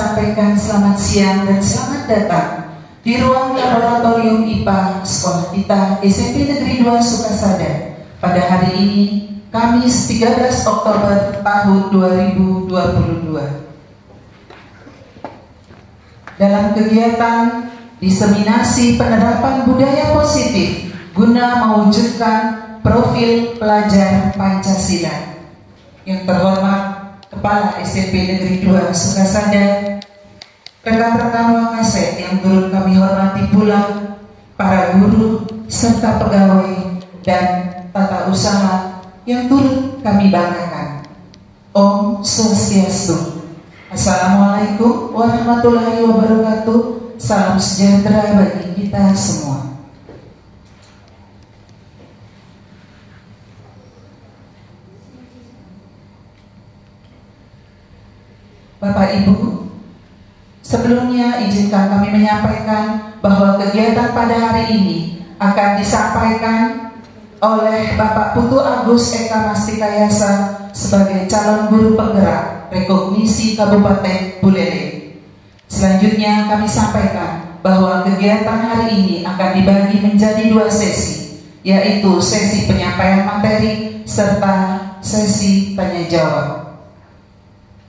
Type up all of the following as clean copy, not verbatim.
sampaikan selamat siang dan selamat datang di ruang laboratorium IPA sekolah kita SMP Negeri 2 Sukasada pada hari ini, Kamis 13 Oktober tahun 2022. Dalam kegiatan diseminasi penerapan budaya positif guna mewujudkan profil pelajar Pancasila. Yang terhormat Kepala SMP Negeri 2 Sukasada, rekan-rekan Wakasek yang turut kami hormati pula, para guru serta pegawai dan tata usaha yang turut kami banggakan. Om Swastiastu. Assalamualaikum warahmatullahi wabarakatuh. Salam sejahtera bagi kita semua. Bapak Ibu, sebelumnya izinkan kami menyampaikan bahwa kegiatan pada hari ini akan disampaikan oleh Bapak Putu Agus Eka Mastikayasa sebagai calon guru penggerak Rekognisi Kabupaten Buleleng. Selanjutnya kami sampaikan bahwa kegiatan hari ini akan dibagi menjadi 2 sesi, yaitu sesi penyampaian materi serta sesi tanya jawab.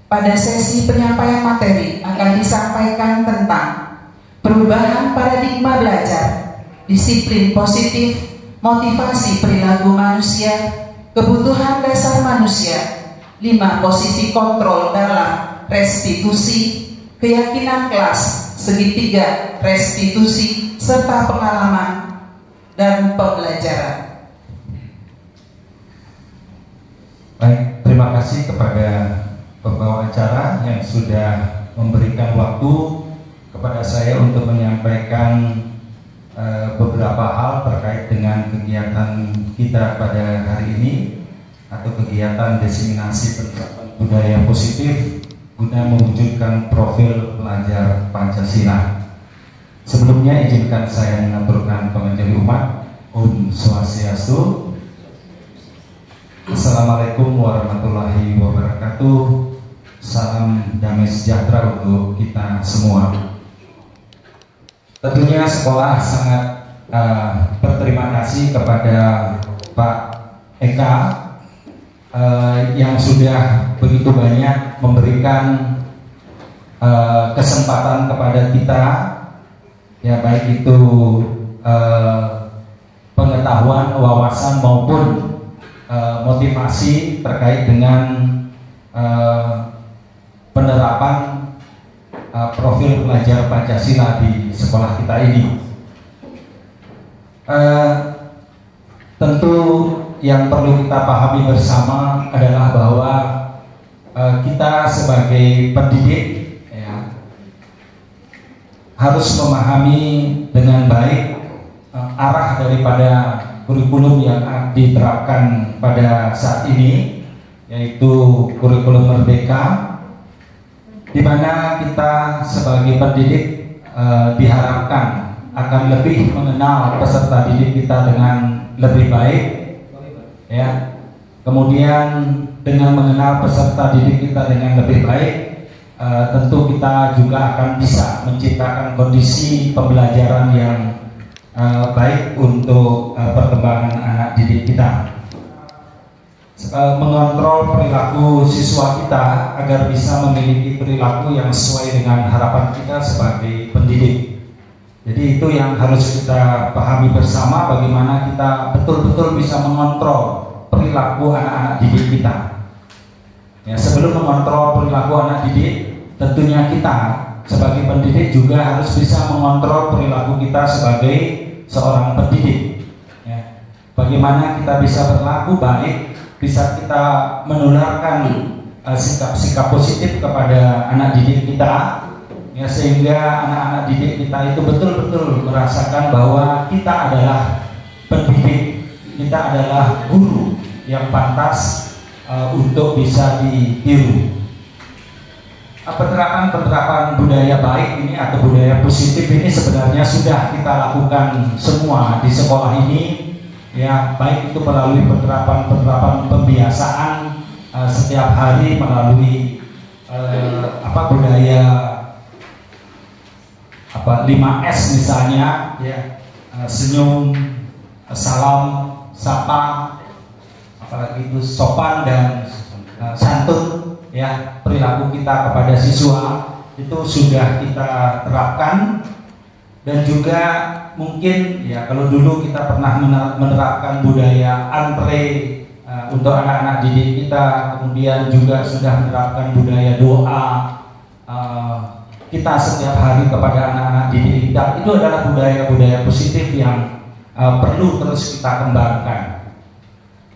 Pada sesi penyampaian materi akan disampaikan tentang perubahan paradigma belajar, disiplin positif, motivasi perilaku manusia, kebutuhan dasar manusia, 5 posisi kontrol dalam restitusi, keyakinan kelas, segitiga restitusi, serta pengalaman dan pembelajaran. Baik, terima kasih kepada pembawa acara yang sudah memberikan waktu kepada saya untuk menyampaikan beberapa hal terkait dengan kegiatan kita pada hari ini, atau kegiatan diseminasi penerapan budaya positif guna mewujudkan profil pelajar Pancasila. Sebelumnya izinkan saya mengaturkan pengajian umat. Om Swastiastu. Assalamualaikum warahmatullahi wabarakatuh. Salam damai sejahtera untuk kita semua. Tentunya sekolah sangat berterima kasih kepada Pak Eka yang sudah begitu banyak memberikan kesempatan kepada kita, ya, baik itu pengetahuan, wawasan maupun motivasi terkait dengan penerapan profil pelajar Pancasila di sekolah kita ini. Tentu yang perlu kita pahami bersama adalah bahwa kita sebagai pendidik, ya, harus memahami dengan baik arah daripada kurikulum yang diterapkan pada saat ini, yaitu kurikulum Merdeka, di mana kita sebagai pendidik diharapkan akan lebih mengenal peserta didik kita dengan lebih baik, ya. Kemudian dengan mengenal peserta didik kita dengan lebih baik, tentu kita juga akan bisa menciptakan kondisi pembelajaran yang baik untuk perkembangan anak didik kita. Mengontrol perilaku siswa kita agar bisa memiliki perilaku yang sesuai dengan harapan kita sebagai pendidik. Jadi itu yang harus kita pahami bersama, bagaimana kita betul-betul bisa mengontrol perilaku anak-anak didik kita. Ya, sebelum mengontrol perilaku anak didik, tentunya kita sebagai pendidik juga harus bisa mengontrol perilaku kita sebagai seorang pendidik. Ya, bagaimana kita bisa berlaku baik, bisa kita menularkan sikap-sikap positif kepada anak didik kita, ya, sehingga anak-anak didik kita itu betul-betul merasakan bahwa kita adalah pendidik, kita adalah guru yang pantas untuk bisa ditiru. Penerapan budaya baik ini atau budaya positif ini sebenarnya sudah kita lakukan semua di sekolah ini, ya, baik itu melalui penerapan pembiasaan setiap hari melalui budaya 5S misalnya, ya, senyum, salam, sapa, apalagi itu sopan dan santun, ya, perilaku kita kepada siswa itu sudah kita terapkan. Dan juga mungkin ya kalau dulu kita pernah menerapkan budaya antre untuk anak-anak didik kita, kemudian juga sudah menerapkan budaya doa kita setiap hari kepada anak-anak didik kita. Itu adalah budaya-budaya positif yang perlu terus kita kembangkan.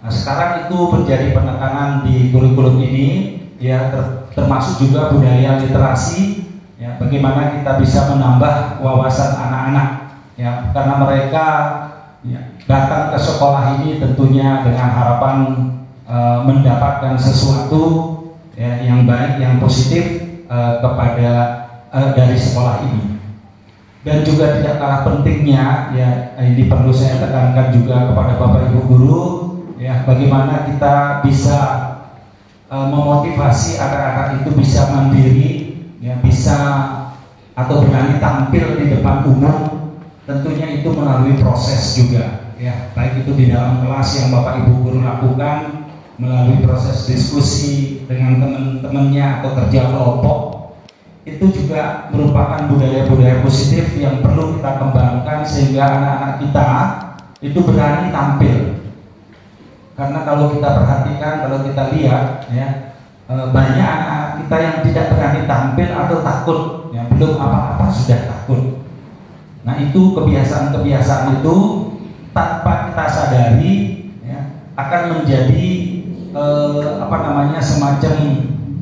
Nah, sekarang itu menjadi penekanan di kurikulum ini, ya, termasuk juga budaya literasi. Ya, bagaimana kita bisa menambah wawasan anak-anak, ya, karena mereka ya, datang ke sekolah ini tentunya dengan harapan mendapatkan sesuatu ya, yang baik, yang positif kepada dari sekolah ini. Dan juga tidak kalah pentingnya, ya, ini perlu saya tekankan juga kepada Bapak Ibu guru, ya, bagaimana kita bisa memotivasi anak-anak itu bisa mandiri, ya, bisa atau berani tampil di depan umum. Tentunya itu melalui proses juga, ya, baik itu di dalam kelas yang Bapak Ibu guru lakukan, melalui proses diskusi dengan teman-temannya atau kerja kelompok. Itu juga merupakan budaya-budaya positif yang perlu kita kembangkan sehingga anak-anak kita itu berani tampil. Karena kalau kita perhatikan, kalau kita lihat, ya, banyak anak kita yang tidak berani tampil atau takut, yang belum apa-apa sudah takut. Nah, itu kebiasaan-kebiasaan itu tanpa kita sadari, ya, akan menjadi semacam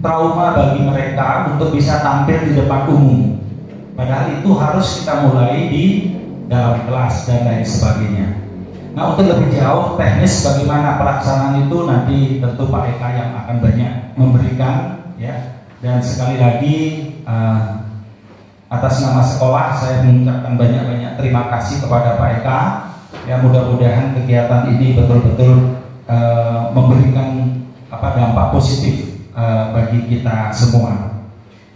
trauma bagi mereka untuk bisa tampil di depan umum. Padahal itu harus kita mulai di dalam kelas dan lain sebagainya. Nah, untuk lebih jauh teknis bagaimana pelaksanaan itu nanti tentu Pak Eka yang akan banyak memberikan, ya. Dan sekali lagi atas nama sekolah saya mengucapkan banyak-banyak terima kasih kepada Pak Eka. Ya, mudah-mudahan kegiatan ini betul-betul memberikan dampak positif bagi kita semua.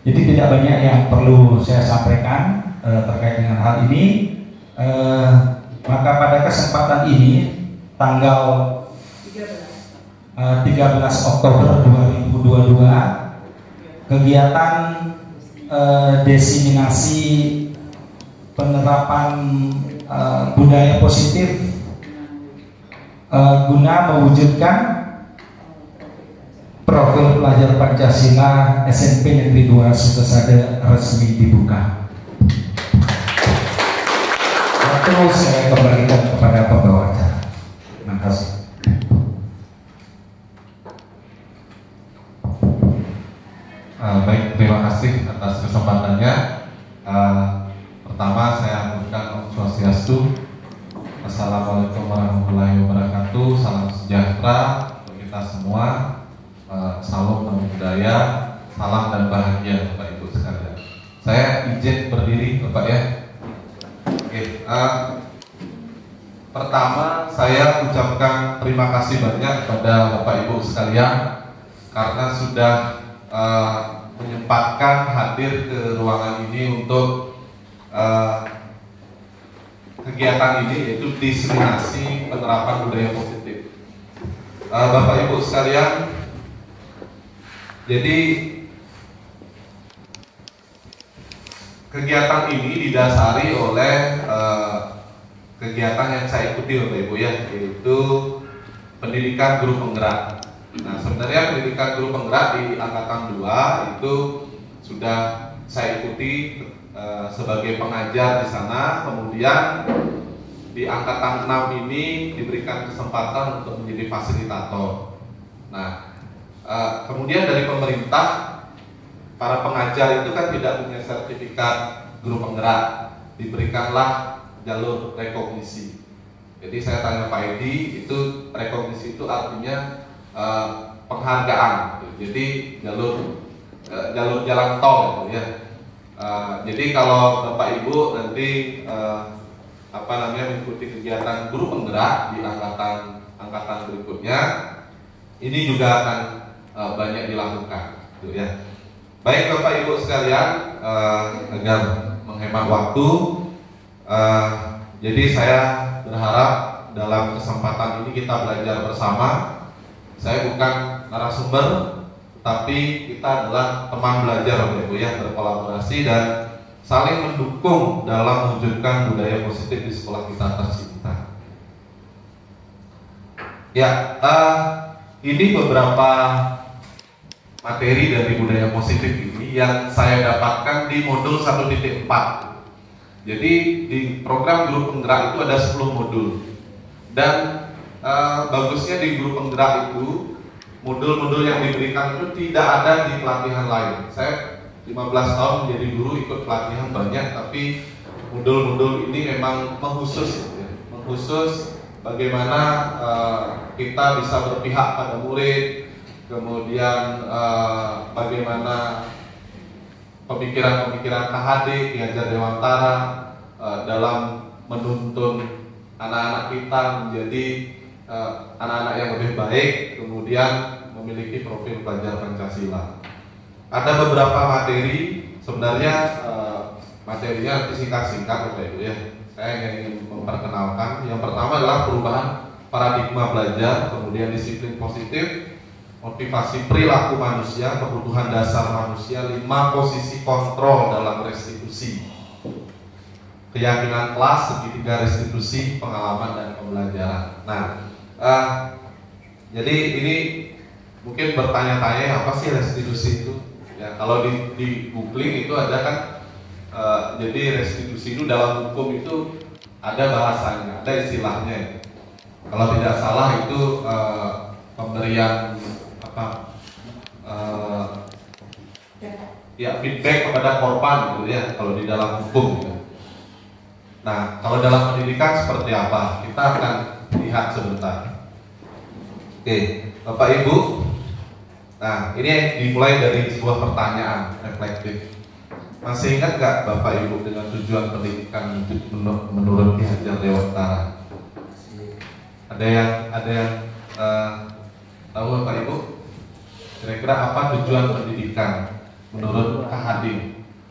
Jadi tidak banyak yang perlu saya sampaikan terkait dengan hal ini. Maka pada kesempatan ini tanggal 13 Oktober 2022 kegiatan diseminasi penerapan budaya positif guna mewujudkan profil pelajar Pancasila SMP Negeri 2 Sukasada resmi dibuka. Terus saya kembalikan kepada pembawa acara. Terima kasih. Baik, terima kasih atas kesempatannya. Pertama saya aturkan Om Swastiastu. Assalamualaikum warahmatullahi wabarakatuh. Salam sejahtera untuk kita semua. Salam dan budaya, salam dan bahagia Bapak Ibu sekalian. Saya izin berdiri Bapak ya. Oke, pertama saya ucapkan terima kasih banyak kepada Bapak Ibu sekalian karena sudah menyempatkan hadir ke ruangan ini untuk kegiatan ini, yaitu diseminasi penerapan budaya positif. Bapak Ibu sekalian, jadi kegiatan ini didasari oleh kegiatan yang saya ikuti Bapak Ibu ya, yaitu pendidikan guru penggerak. Nah, sebenarnya pendidikan guru penggerak di angkatan 2 itu sudah saya ikuti sebagai pengajar di sana. Kemudian di angkatan 6 ini diberikan kesempatan untuk menjadi fasilitator. Nah, kemudian dari pemerintah, para pengajar itu kan tidak punya sertifikat guru penggerak, diberikanlah jalur rekognisi. Jadi saya tanya Pak Edi, itu rekognisi itu artinya penghargaan, gitu. Jadi jalur jalan tol, gitu ya. Jadi kalau Bapak Ibu nanti mengikuti kegiatan guru penggerak di angkatan berikutnya, ini juga akan banyak dilakukan, gitu ya. Baik Bapak Ibu sekalian, agar menghemat waktu. Jadi saya berharap dalam kesempatan ini kita belajar bersama. Saya bukan narasumber, tapi kita adalah teman belajar Bapak Ibu ya, berkolaborasi dan saling mendukung dalam mewujudkan budaya positif di sekolah kita tercinta. Ya, ini beberapa materi dari budaya positif ini yang saya dapatkan di modul 1.4. Jadi di program guru penggerak itu ada 10 modul. Dan bagusnya di guru penggerak itu modul-modul yang diberikan itu tidak ada di pelatihan lain. Saya 15 tahun menjadi guru, ikut pelatihan banyak, tapi modul-modul ini memang mengkhusus bagaimana kita bisa berpihak pada murid, kemudian bagaimana pemikiran-pemikiran KHD, Ki Hajar Dewantara dalam menuntun anak-anak kita menjadi anak-anak yang lebih baik, kemudian memiliki profil pelajar Pancasila. Ada beberapa materi, sebenarnya materinya singkat-singkat Bapak Ibu ya. Saya ingin memperkenalkan. Yang pertama adalah perubahan paradigma belajar, kemudian disiplin positif, motivasi perilaku manusia, kebutuhan dasar manusia, 5 posisi kontrol dalam restitusi, keyakinan kelas, segitiga restitusi, pengalaman dan pembelajaran. Nah, jadi ini mungkin bertanya-tanya apa sih restitusi itu? Ya, kalau di googling itu ada kan, jadi restitusi itu dalam hukum itu ada bahasanya, ada istilahnya. Kalau tidak salah itu pemberian ya feedback kepada korban gitu ya, kalau di dalam hukum gitu. Nah, kalau dalam pendidikan seperti apa? Kita akan lihat sebentar. Oke, Bapak Ibu. Nah, ini dimulai dari sebuah pertanyaan reflektif. Masih ingat gak Bapak Ibu dengan tujuan pendidikan menurut Ki Hajar Dewantara? Ada yang tahu Bapak Ibu? Kira-kira apa tujuan pendidikan menurut KHD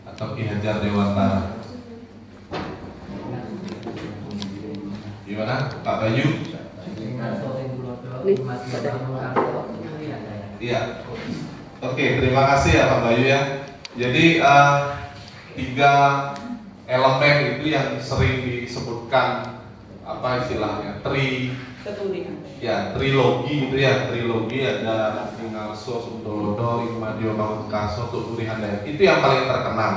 atau Ki Hajar Dewantara? Gimana, Pak Bayu? Iya. Oke, terima kasih ya Pak Bayu ya. Jadi 3 elemen itu yang sering disebutkan apa istilahnya trilogi itu ya, trilogi ada Ingalso, Sundolodo, Ingmadio Pamungkaso, Tuturi Handayani, itu yang paling terkenal.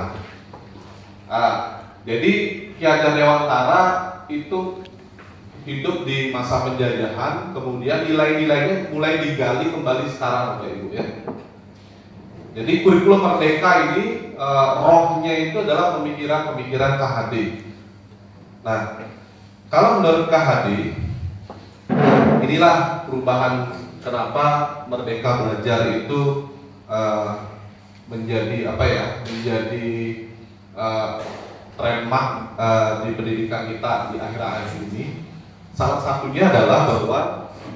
Jadi Ki Hajar Dewantara itu hidup di masa penjajahan, kemudian nilai-nilainya mulai digali kembali sekarang Bapak Ibu ya. Jadi kurikulum Merdeka ini rohnya itu adalah pemikiran-pemikiran KHD. Nah, kalau menurut KHD, inilah perubahan kenapa Merdeka Belajar itu menjadi menjadi trademark di pendidikan kita di akhir-akhir ini. Salah satunya adalah bahwa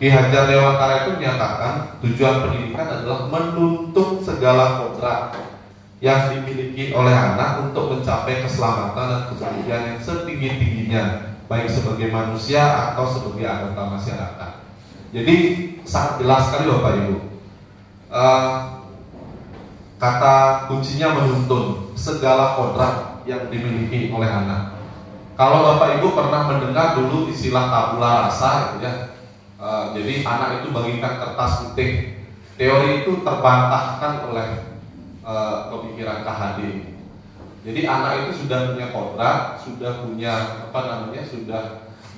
Ki Hajar Dewantara itu menyatakan tujuan pendidikan adalah menuntut segala kodrat yang dimiliki oleh anak untuk mencapai keselamatan dan kebahagiaan yang setinggi-tingginya, baik sebagai manusia atau sebagai anggota masyarakat. Jadi sangat jelas sekali Bapak Ibu. Kata kuncinya menuntun segala kodrat yang dimiliki oleh anak. Kalau Bapak Ibu pernah mendengar dulu istilah tabula rasa gitu ya. Jadi anak itu bagikan kertas putih. Teori itu terbantahkan oleh pemikiran KHD. Jadi anak itu sudah punya kodrat, sudah punya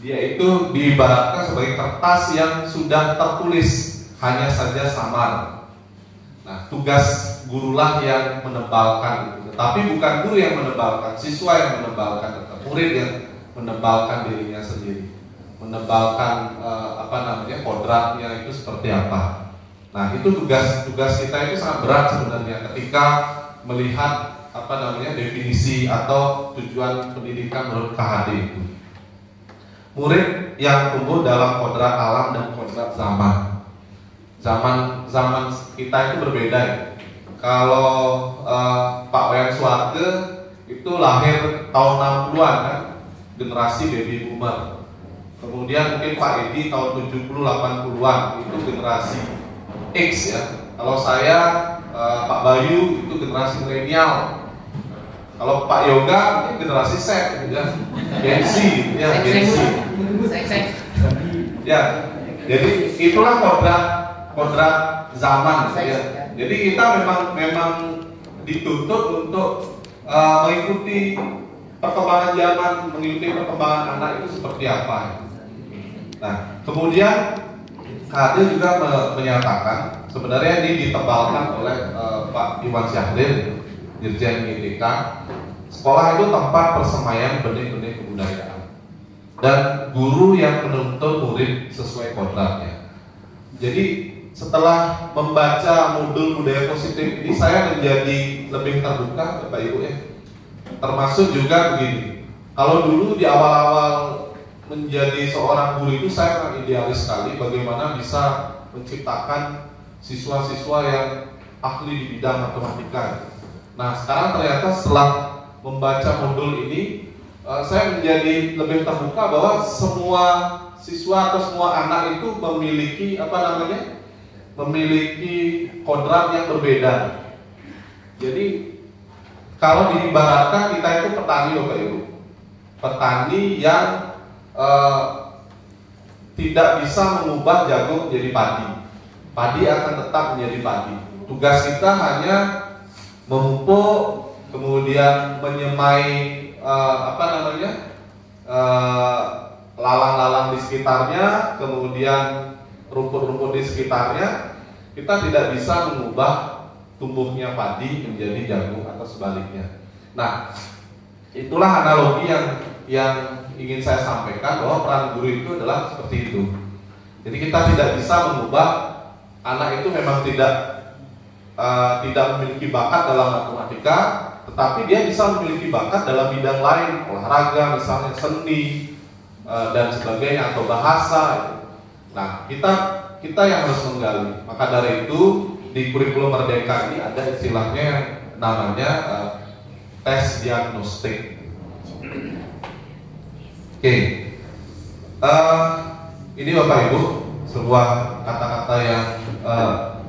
dia itu diibaratkan sebagai kertas yang sudah tertulis, hanya saja samar. Nah, tugas gurulah yang menebalkan itu. Tapi bukan guru yang menebalkan, siswa yang menebalkan, tetap murid yang menebalkan dirinya sendiri, menebalkan kodratnya itu seperti apa. Nah, itu tugas kita itu sangat berat sebenarnya ketika melihat definisi atau tujuan pendidikan menurut KHD itu. Murid yang tumbuh dalam kodrat alam dan kodrat zaman. Zaman kita itu berbeda ya. Kalau Pak Wayan Suwarge itu lahir tahun 60-an kan, generasi baby boomer. Kemudian mungkin Pak Edi tahun 70-80-an, itu generasi X ya. Kalau saya Pak Bayu itu generasi milenial. Kalau Pak Yoga mungkin generasi Z ya. Gen Z ya, Gen Z. Ya. Jadi itulah kodrat zaman ya. Jadi kita memang dituntut untuk mengikuti perkembangan zaman, mengikuti perkembangan anak itu seperti apa. Nah, kemudian KD juga menyatakan sebenarnya ini ditebalkan oleh Pak Iwan Syahril, Dirjen ITK, sekolah itu tempat persemaian benih-benih kebudayaan dan guru yang menuntun murid sesuai kodratnya. Jadi setelah membaca modul budaya positif ini, saya menjadi lebih terbuka Bapak Ibu ya. Termasuk juga begini, kalau dulu di awal-awal menjadi seorang guru itu saya sangat idealis sekali bagaimana bisa menciptakan siswa-siswa yang ahli di bidang matematika. Nah sekarang ternyata setelah membaca modul ini, saya menjadi lebih terbuka bahwa semua siswa atau semua anak itu memiliki memiliki kodrat yang berbeda. Jadi kalau diibaratkan kita itu petani Bapak Ibu, petani yang tidak bisa mengubah jagung menjadi padi. Padi akan tetap menjadi padi. Tugas kita hanya memupuk, kemudian menyemai lalang-lalang di sekitarnya, kemudian rumput-rumput di sekitarnya. Kita tidak bisa mengubah tumbuhnya padi menjadi jagung atau sebaliknya. Nah, itulah analogi yang ingin saya sampaikan, bahwa peran guru itu adalah seperti itu. Jadi kita tidak bisa mengubah anak itu memang tidak memiliki bakat dalam matematika, tetapi dia bisa memiliki bakat dalam bidang lain, olahraga misalnya, seni dan sebagainya, atau bahasa. Nah, kita yang harus menggali. Maka dari itu di kurikulum Merdeka ini ada istilahnya yang namanya tes diagnostik. Oke, ini Bapak Ibu sebuah kata-kata yang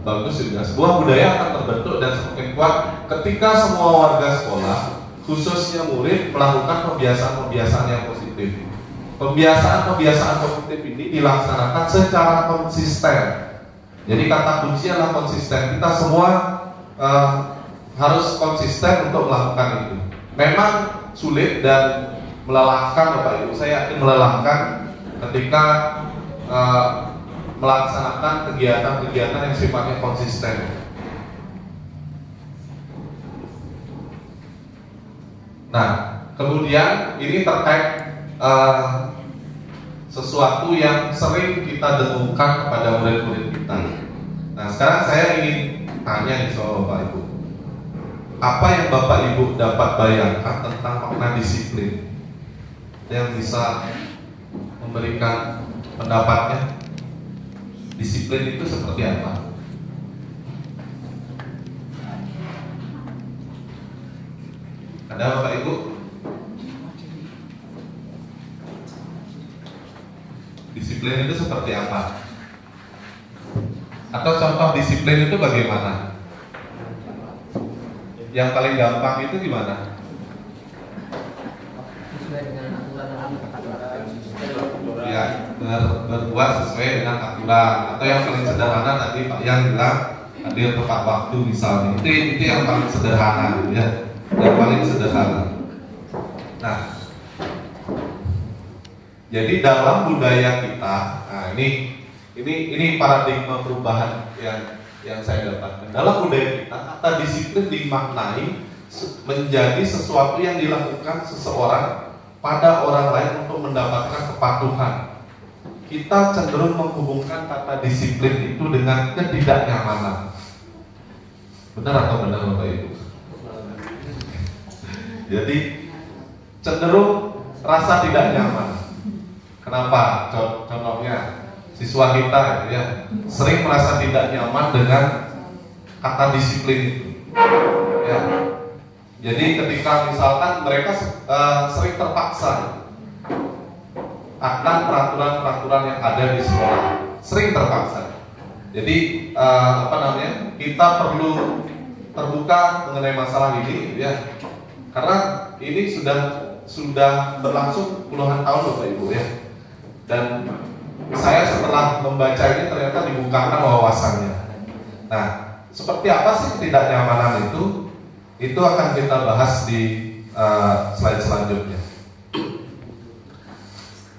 bagus juga. Sebuah budaya akan terbentuk dan semakin kuat ketika semua warga sekolah, khususnya murid, melakukan pembiasaan-pembiasaan yang positif. Pembiasaan-pembiasaan positif ini dilaksanakan secara konsisten. Jadi kata kunci adalah konsisten. Kita semua harus konsisten untuk melakukan itu. Memang sulit dan melelahkan Bapak Ibu, saya yakin melelahkan ketika melaksanakan kegiatan-kegiatan yang sifatnya konsisten. Nah, kemudian ini terkait sesuatu yang sering kita dengungkan kepada murid-murid kita. Nah, sekarang saya ingin tanya nih soal Bapak Ibu. Apa yang Bapak Ibu dapat bayangkan tentang makna disiplin? Yang bisa memberikan pendapatnya, disiplin itu seperti apa? Ada Bapak Ibu? Disiplin itu seperti apa? Atau contoh disiplin itu bagaimana? Yang paling gampang itu gimana? Ya, berbuat sesuai dengan aturan. Atau yang paling sederhana tadi Pak Yang bilang hadir tepat waktu misalnya. Itu yang paling sederhana ya. Yang paling sederhana. Nah, jadi dalam budaya kita, nah ini paradigma perubahan yang saya dapatkan. Dalam budaya kita, kata disiplin dimaknai menjadi sesuatu yang dilakukan seseorang pada orang lain untuk mendapatkan kepatuhan. Kita cenderung menghubungkan kata disiplin itu dengan ketidaknyamanan. Benar atau benar Bapak Ibu? Jadi cenderung rasa tidak nyaman. Kenapa? Contohnya siswa kita ya sering merasa tidak nyaman dengan kata disiplin itu. Ya. Jadi ketika misalkan mereka sering terpaksa akan peraturan-peraturan yang ada di sekolah, sering terpaksa. Jadi kita perlu terbuka mengenai masalah ini, ya, karena ini sudah berlangsung puluhan tahun, Bapak Ibu, ya. Dan saya setelah membaca ini ternyata dibukakan wawasannya. Nah, seperti apa sih ketidaknyamanan itu? Itu akan kita bahas di slide selanjutnya.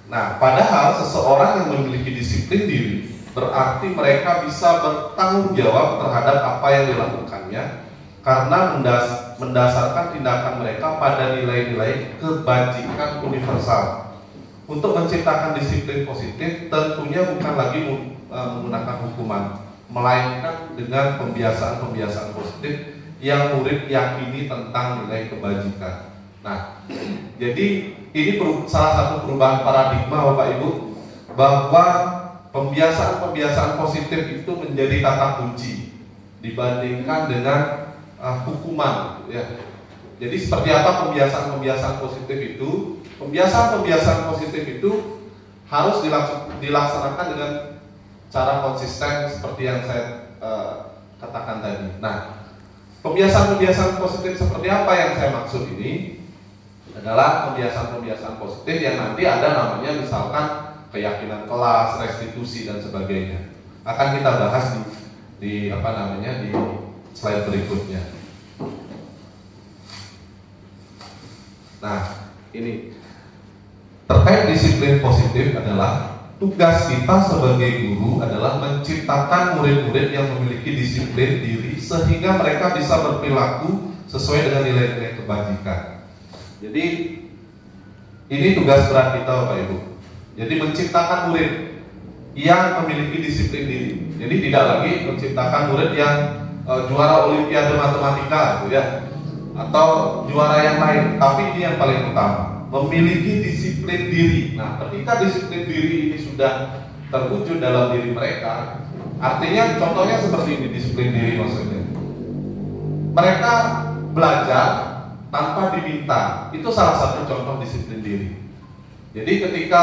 Nah, padahal seseorang yang memiliki disiplin diri berarti mereka bisa bertanggung jawab terhadap apa yang dilakukannya karena mendasarkan tindakan mereka pada nilai-nilai kebajikan universal. Untuk menciptakan disiplin positif tentunya bukan lagi menggunakan hukuman, melainkan dengan pembiasaan-pembiasaan positif yang murid yakini tentang nilai kebajikan. Nah, jadi ini salah satu perubahan paradigma, Bapak Ibu, bahwa pembiasaan-pembiasaan positif itu menjadi kata kunci dibandingkan dengan hukuman, ya. Jadi seperti apa pembiasaan-pembiasaan positif itu? Pembiasaan-pembiasaan positif itu harus dilaksanakan dengan cara konsisten seperti yang saya katakan tadi. Nah, pembiasaan-pembiasaan positif seperti apa yang saya maksud ini adalah pembiasaan-pembiasaan positif yang nanti ada namanya misalkan keyakinan kelas, restitusi dan sebagainya. Akan kita bahas di slide berikutnya. Nah, ini terkait disiplin positif adalah tugas kita sebagai guru adalah menciptakan murid-murid yang memiliki disiplin diri sehingga mereka bisa berperilaku sesuai dengan nilai-nilai kebajikan. Jadi ini tugas berat kita, Bapak Ibu. Jadi menciptakan murid yang memiliki disiplin diri. Jadi tidak lagi menciptakan murid yang juara olimpiade matematika gitu ya, atau juara yang lain, tapi ini yang paling utama, memiliki disiplin diri. Nah, ketika disiplin diri ini sudah terwujud dalam diri mereka, artinya contohnya seperti ini disiplin diri maksudnya. Mereka belajar tanpa diminta, itu salah satu contoh disiplin diri. Jadi ketika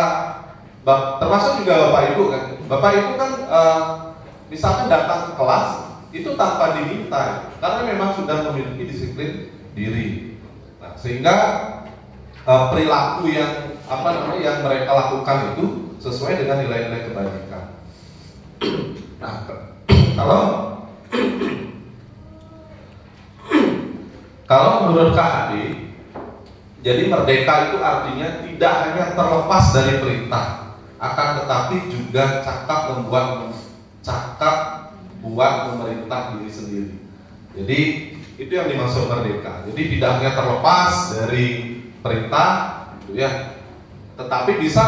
termasuk juga Bapak Ibu kan, Bapak Ibu kan misalkan datang ke kelas itu tanpa diminta, karena memang sudah memiliki disiplin diri. Nah, sehingga perilaku yang yang mereka lakukan itu sesuai dengan nilai-nilai kebajikan. Nah, kalau menurut KHD, jadi merdeka itu artinya tidak hanya terlepas dari perintah, akan tetapi juga cakap buat memerintah diri sendiri. Jadi itu yang dimaksud merdeka. Jadi tidak hanya terlepas dari perintah, gitu ya, tetapi bisa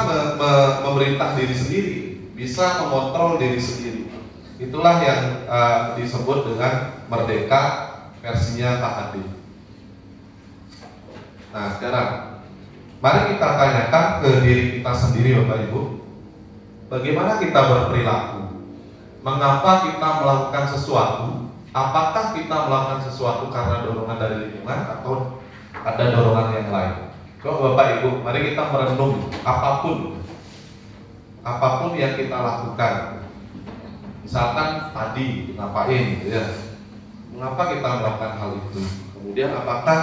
memerintah diri sendiri, bisa mengontrol diri sendiri. Itulah yang disebut dengan merdeka versinya KHD. Nah, sekarang mari kita tanyakan ke diri kita sendiri, Bapak Ibu, bagaimana kita berperilaku? Mengapa kita melakukan sesuatu? Apakah kita melakukan sesuatu karena dorongan dari lingkungan atau ada dorongan yang lain? Kalau Bapak Ibu, mari kita merenung apapun yang kita lakukan. Misalkan tadi ngapain, gitu ya? Mengapa kita melakukan hal itu? Kemudian apakah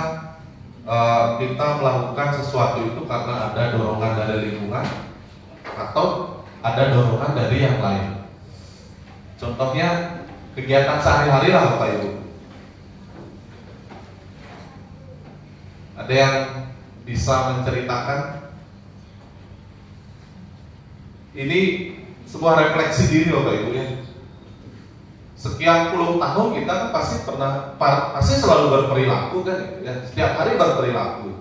kita melakukan sesuatu itu karena ada dorongan dari lingkungan atau ada dorongan dari yang lain? Contohnya kegiatan sehari-hari lah, Bapak Ibu. Ada yang bisa menceritakan? Ini sebuah refleksi diri, Bapak Ibu, ya. Sekian puluh tahun kita kan pasti selalu berperilaku kan, ya. Setiap hari berperilaku.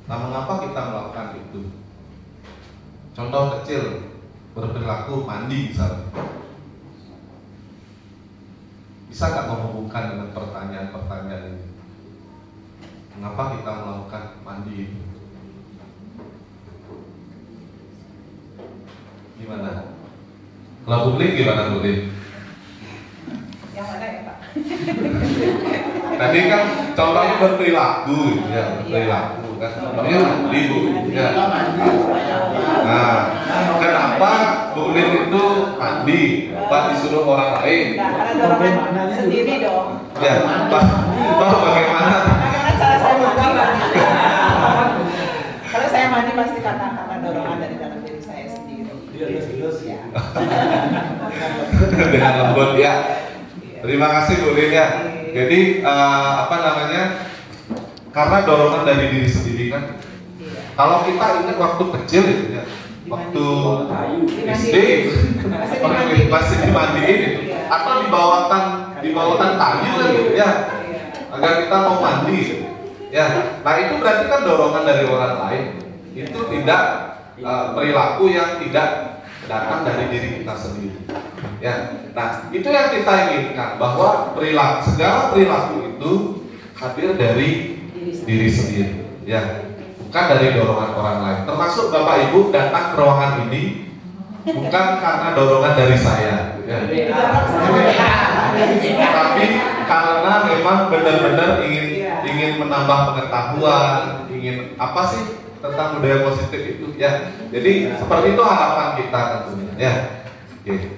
Nah, mengapa kita melakukan itu? Contoh kecil, berperilaku mandi misalnya. Bisa nggak menghubungkan dengan pertanyaan-pertanyaan ini? Mengapa kita melakukan mandi itu? Gimana? Kalau Budlin gimana, Budlin? Yang mana ya, Pak? Tadi kan contohnya berperilaku, ya berperilaku kan. Contohnya mandi Bu. Ya. Nah, kenapa Bu Lin itu mandi? Pak disuruh orang lain? Karena dorongan sendiri dong. Ya, Pak bagaimana? Karena cara saya mandi. Kalau saya mandi pasti karena dorongan dari dalam diri saya sendiri. Ya. Dengan lembut ya. Terima kasih Bu Lin ya. Jadi apa namanya? Karena dorongan dari diri sendiri kan. Kalau kita ingat waktu kecil gitu ya, waktu SD masih dimandiin itu, atau dibawakan kayu kan gitu ya, agar kita mau mandi gitu. Ya, nah itu berarti kan dorongan dari orang lain. Itu tidak perilaku yang tidak datang dari diri kita sendiri. Ya, nah itu yang kita inginkan, bahwa segala perilaku itu hadir dari diri sendiri. Ya, bukan dari dorongan orang lain. Termasuk Bapak Ibu datang ke ruangan ini bukan karena dorongan dari saya, ya. Tapi karena memang benar-benar ingin menambah pengetahuan, ingin apa sih tentang budaya positif itu, ya. Jadi seperti itu harapan kita tentunya, ya. Oke.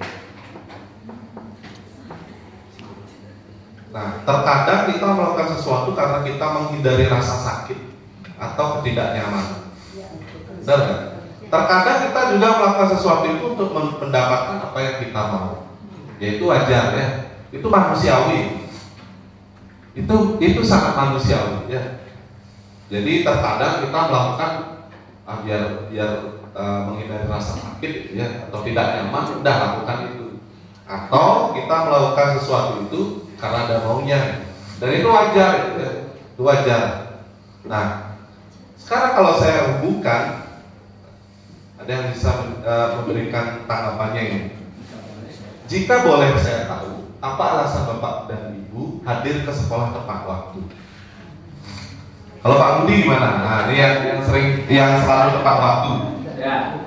Nah, terkadang kita melakukan sesuatu karena kita menghindari rasa sakit atau ketidaknyamanan. Benar kan? Terkadang kita juga melakukan sesuatu itu untuk mendapatkan apa yang kita mau. Yaitu wajar ya. Itu manusiawi. Itu sangat manusiawi ya. Jadi terkadang kita melakukan biar menghindari rasa sakit ya, atau tidak nyaman, udah lakukan itu. Atau kita melakukan sesuatu itu karena ada maunya, dan itu wajar ya. Itu wajar. Nah, sekarang kalau saya hubungkan, ada yang bisa memberikan tanggapannya ini. Jika boleh saya tahu, apa alasan Bapak dan Ibu hadir ke sekolah tepat waktu? Kalau Pak Budi gimana? Nah, ini yang selalu tepat waktu. Ya,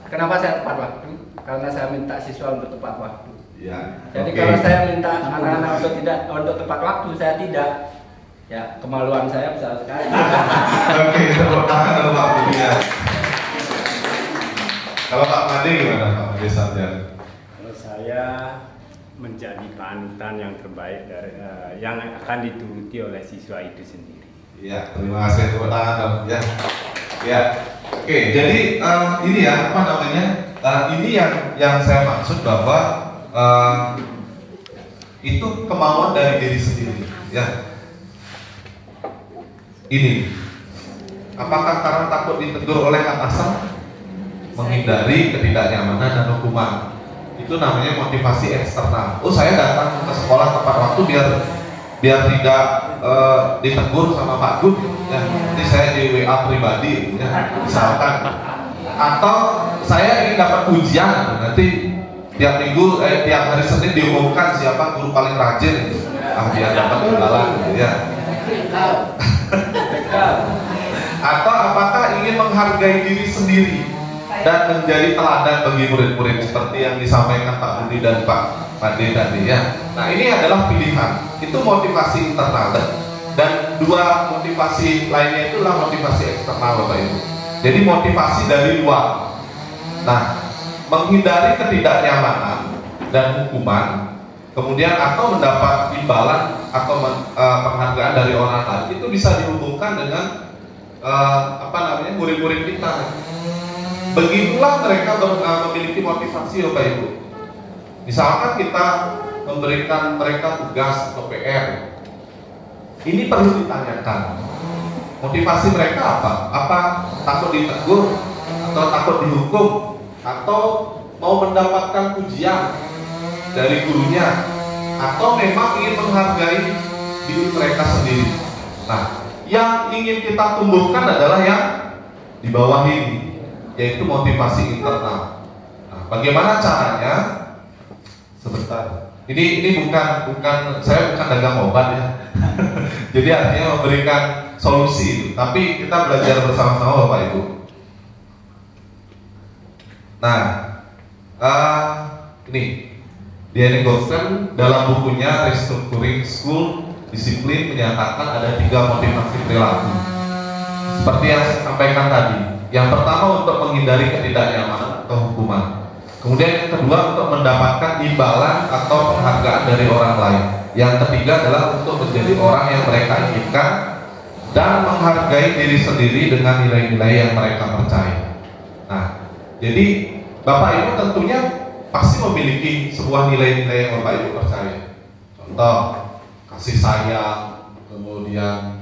kenapa saya tepat waktu? Karena saya minta siswa untuk tepat waktu. Ya. Jadi Okay. kalau saya minta anak-anak untuk tepat waktu, saya tidak. Ya, kemaluan saya besar sekali. Oke, tepuk tangan kalau Pak Budi ya. Kalau Pak Made gimana Pak Made Sarjan? Kalau saya menjadi panutan yang terbaik dari yang akan dituruti oleh siswa itu sendiri. Ya, terima kasih, tepuk tangan dong. Ya, ya. Oke, jadi ini ya apa namanya? Ini yang saya maksud bahwa itu kemauan dari diri sendiri. Ya. Ini, apakah karena takut ditegur oleh atasan, menghindari ketidaknyamanan dan hukuman? Itu namanya motivasi eksternal. Oh, saya datang ke sekolah tepat waktu biar tidak ditegur sama Pak Gun, ya. Nanti saya di WA pribadi, ya, misalkan. Atau saya ingin dapat ujian, nanti tiap minggu, tiap hari Senin diumumkan siapa guru paling rajin, biar dapat imbalan, ya. Atau apakah ingin menghargai diri sendiri dan menjadi teladan bagi murid-murid seperti yang disampaikan Pak Budi dan Pak Made tadi ya. Nah, ini adalah pilihan. Itu motivasi internal dan dua motivasi lainnya itulah motivasi eksternal Bapak Ibu. Jadi motivasi dari luar. Nah, menghindari ketidaknyamanan dan hukuman, kemudian atau mendapat imbalan atau penghargaan dari orang lain, itu bisa dihubungkan dengan murid-murid kita. Begitulah mereka memiliki motivasi Bapak Ibu. Misalkan kita memberikan mereka tugas atau PR, ini perlu ditanyakan. Motivasi mereka apa? Apa takut ditegur, atau takut dihukum, atau mau mendapatkan pujian dari gurunya, atau memang ingin menghargai diri mereka sendiri? Nah, yang ingin kita tumbuhkan adalah yang di bawah ini, yaitu motivasi internal. Nah, bagaimana caranya? Sebentar. Ini bukan saya bukan dagang obat ya. Jadi artinya memberikan solusi, tapi kita belajar bersama-sama Bapak Ibu. Nah, ini Diane Gorsen dalam bukunya Restructuring School Discipline menyatakan ada 3 motivasi perilaku. Seperti yang saya sampaikan tadi. Yang pertama untuk menghindari ketidaknyamanan atau hukuman. Kemudian yang kedua untuk mendapatkan imbalan atau penghargaan dari orang lain. Yang ketiga adalah untuk menjadi orang yang mereka inginkan dan menghargai diri sendiri dengan nilai-nilai yang mereka percaya. Nah, jadi Bapak Ibu tentunya pasti memiliki sebuah nilai-nilai yang Bapak Ibu percaya. Contoh, kasih sayang, kemudian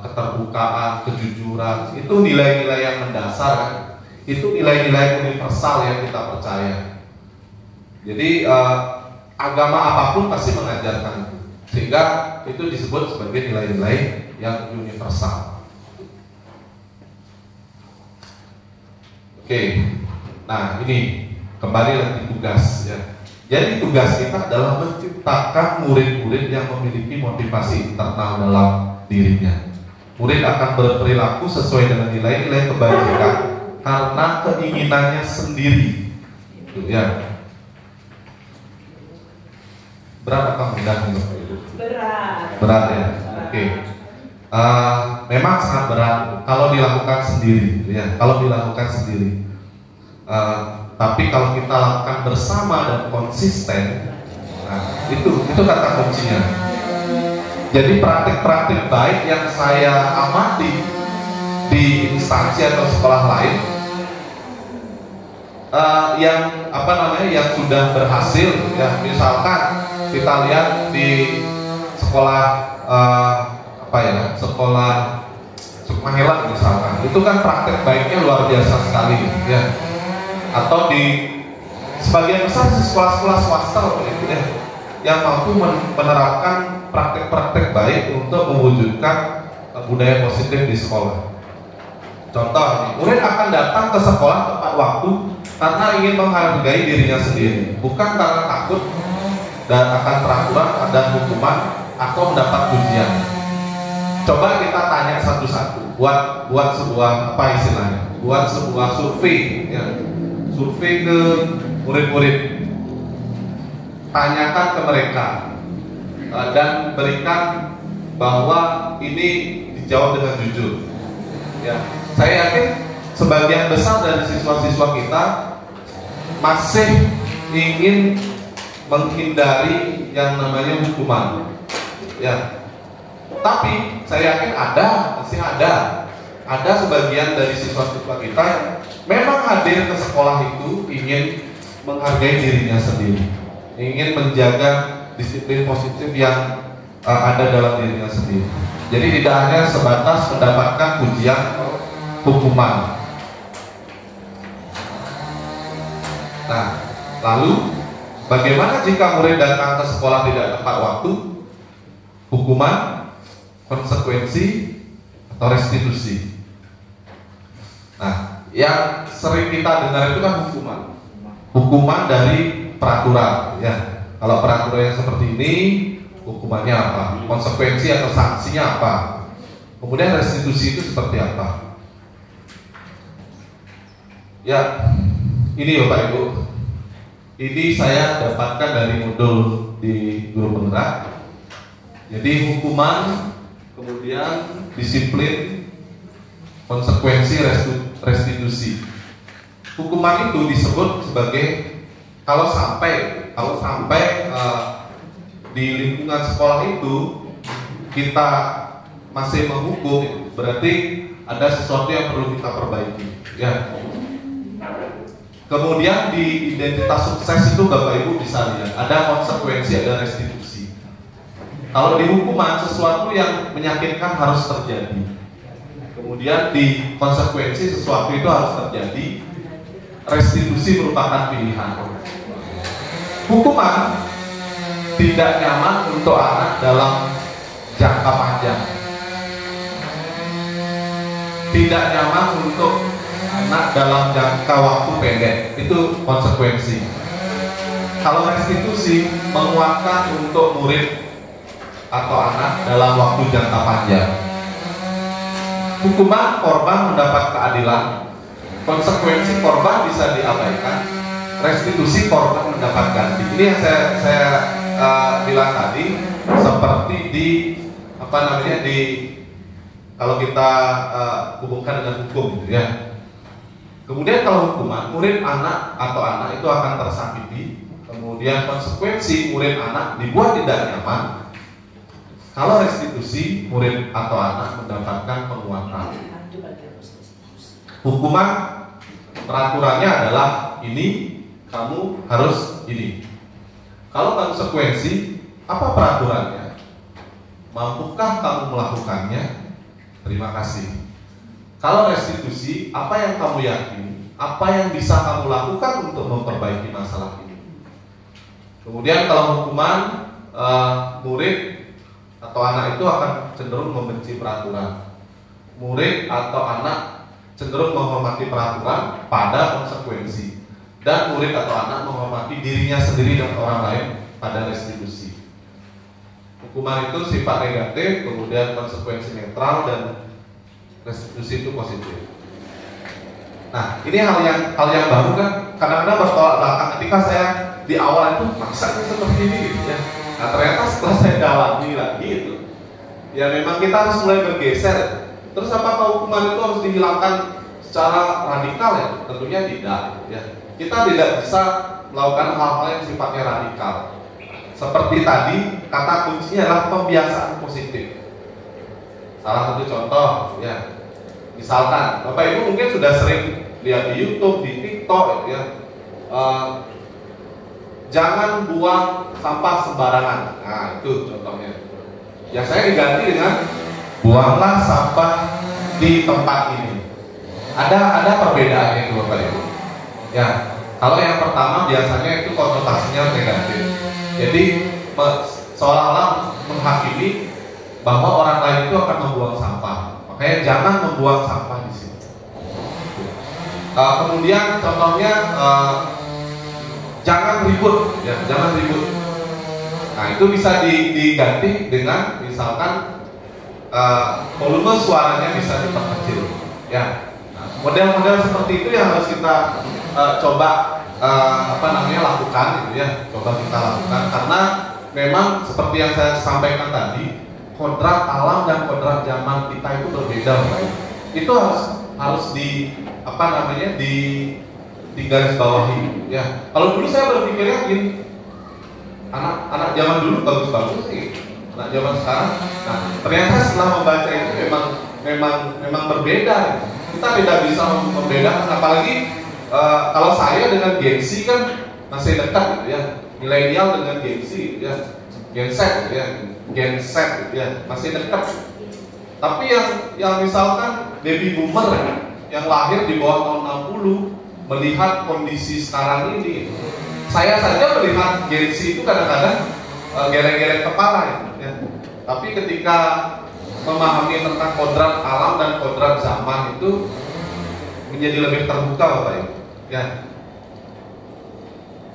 keterbukaan, kejujuran, itu nilai-nilai yang mendasar kan? Itu nilai-nilai universal yang kita percaya. Jadi agama apapun pasti mengajarkan itu, sehingga itu disebut sebagai nilai-nilai yang universal. Oke, nah ini kembali lagi tugas ya. Jadi tugas kita adalah menciptakan murid-murid yang memiliki motivasi internal dalam dirinya. Murid akan berperilaku sesuai dengan nilai-nilai kebajikan karena keinginannya sendiri. Itu ya. Berat apa mudah nih Bapak Ibu? Berat ya. Oke. Memang sangat berat kalau dilakukan sendiri, ya. Kalau dilakukan sendiri. Tapi kalau kita lakukan bersama dan konsisten, nah, itu kata kuncinya. Jadi praktik-praktik baik yang saya amati di instansi atau sekolah lain, yang yang sudah berhasil, ya misalkan kita lihat di sekolah sekolah Sukmahelan misalkan, itu kan praktek baiknya luar biasa sekali, ya. Atau di sebagian besar sekolah-sekolah swasta ya, yang mampu menerapkan praktek-praktek baik untuk mewujudkan budaya positif di sekolah. Contoh, murid akan datang ke sekolah tepat waktu karena ingin menghargai dirinya sendiri, bukan karena takut dan akan peraturan dan hukuman atau mendapat pujian. Coba kita tanya satu-satu, buat sebuah buat sebuah survei, ya. Survei ke murid-murid, tanyakan ke mereka dan berikan bahwa ini dijawab dengan jujur. Ya, saya yakin sebagian besar dari siswa-siswa kita masih ingin menghindari yang namanya hukuman. Ya, tapi saya yakin masih ada sebagian dari siswa-siswa kita yang memang hadir ke sekolah itu ingin menghargai dirinya sendiri, ingin menjaga disiplin positif yang ada dalam dirinya sendiri. Jadi tidak hanya sebatas mendapatkan pujian hukuman. Nah, lalu bagaimana jika murid datang ke sekolah tidak tepat waktu? Hukuman, konsekuensi, atau restitusi? Nah, yang sering kita dengar itu kan hukuman dari peraturan, ya. Kalau peraturan yang seperti ini, hukumannya apa? Konsekuensi atau sanksinya apa? Kemudian restitusi itu seperti apa? Ya, ini Bapak Ibu, ini saya dapatkan dari modul di Guru Penggerak. Jadi hukuman, kemudian disiplin, konsekuensi, restitusi. Hukuman itu disebut sebagai kalau sampai di lingkungan sekolah itu kita masih menghukum, berarti ada sesuatu yang perlu kita perbaiki, ya. Kemudian di identitas sukses itu Bapak Ibu bisa lihat ada konsekuensi, ada restitusi. Kalau di hukuman sesuatu yang menyakitkan harus terjadi. Kemudian di konsekuensi sesuatu itu harus terjadi. Restitusi merupakan pilihan. Hukuman tidak nyaman untuk anak dalam jangka panjang. Tidak nyaman untuk anak dalam jangka waktu pendek. Itu konsekuensi. Kalau restitusi menguatkan untuk murid atau anak dalam waktu jangka panjang. Hukuman, korban mendapat keadilan. Konsekuensi, korban bisa diabaikan. restitusi korban mendapat ganti. Ini yang saya bilang tadi, seperti di apa namanya, di kalau kita hubungkan dengan hukum gitu ya. Kemudian kalau hukuman, murid anak atau anak itu akan tersakiti, kemudian konsekuensi murid anak dibuat tidak nyaman. Kalau restitusi, murid atau anak mendapatkan penguatan. Hukuman peraturannya adalah ini, kamu harus ini. Kalau konsekuensi, apa peraturannya? Mampukah kamu melakukannya? Terima kasih. Kalau restitusi, apa yang kamu yakini? Apa yang bisa kamu lakukan untuk memperbaiki masalah ini? Kemudian kalau hukuman, murid atau anak itu akan cenderung membenci peraturan. Murid atau anak cenderung menghormati peraturan pada konsekuensi. Dan murid atau anak menghormati dirinya sendiri dan orang lain pada restitusi. Hukuman itu sifat negatif, kemudian konsekuensi netral, dan restitusi itu positif. Nah, ini hal yang baru kan, kadang-kadang bertolak belakang. Ketika saya di awal itu maksanya seperti ini gitu ya. Nah, ternyata setelah saya dalami lagi itu, ya memang kita harus mulai bergeser. Terus apakah hukuman itu harus dihilangkan secara radikal ya? Tentunya tidak ya. Kita tidak bisa melakukan hal-hal yang sifatnya radikal. Seperti tadi, kata kuncinya adalah pembiasaan positif. Salah satu contoh ya, misalkan Bapak Ibu mungkin sudah sering lihat di YouTube, di TikTok ya, jangan buang sampah sembarangan. Nah itu contohnya. Biasanya diganti dengan buanglah sampah di tempat ini. Ada perbedaannya itu Bapak Ibu. Ya, kalau yang pertama biasanya itu konotasinya negatif. Jadi seolah-olah menghakimi bahwa orang lain itu akan membuang sampah. Makanya jangan membuang sampah di sini. Kemudian contohnya jangan ribut, ya, jangan ribut. Nah itu bisa diganti dengan misalkan volume suaranya bisa diperkecil. Ya, nah, model-model seperti itu yang harus kita coba lakukan, gitu ya. Coba kita lakukan karena memang seperti yang saya sampaikan tadi. Kodrat alam dan kodrat zaman kita itu berbeda, Pak. Itu harus di garis bawahi. Ya, kalau dulu saya berpikirnya gini, anak zaman dulu bagus-bagus sih, anak zaman sekarang. Nah, ternyata setelah membaca itu memang berbeda. Kita tidak bisa membedakan, apalagi kalau saya dengan Gen Z kan masih dekat, gitu ya. Milenial dengan Gen Z, gitu ya. Gen Z, gitu ya. Gen Z gitu ya, masih dekat. Tapi yang misalkan baby boomer yang lahir di bawah tahun 60 melihat kondisi sekarang ini, saya saja melihat Gen Z itu kadang-kadang geleng-geleng kepala ya. Tapi ketika memahami tentang kodrat alam dan kodrat zaman itu menjadi lebih terbuka Bapak Ibu ya.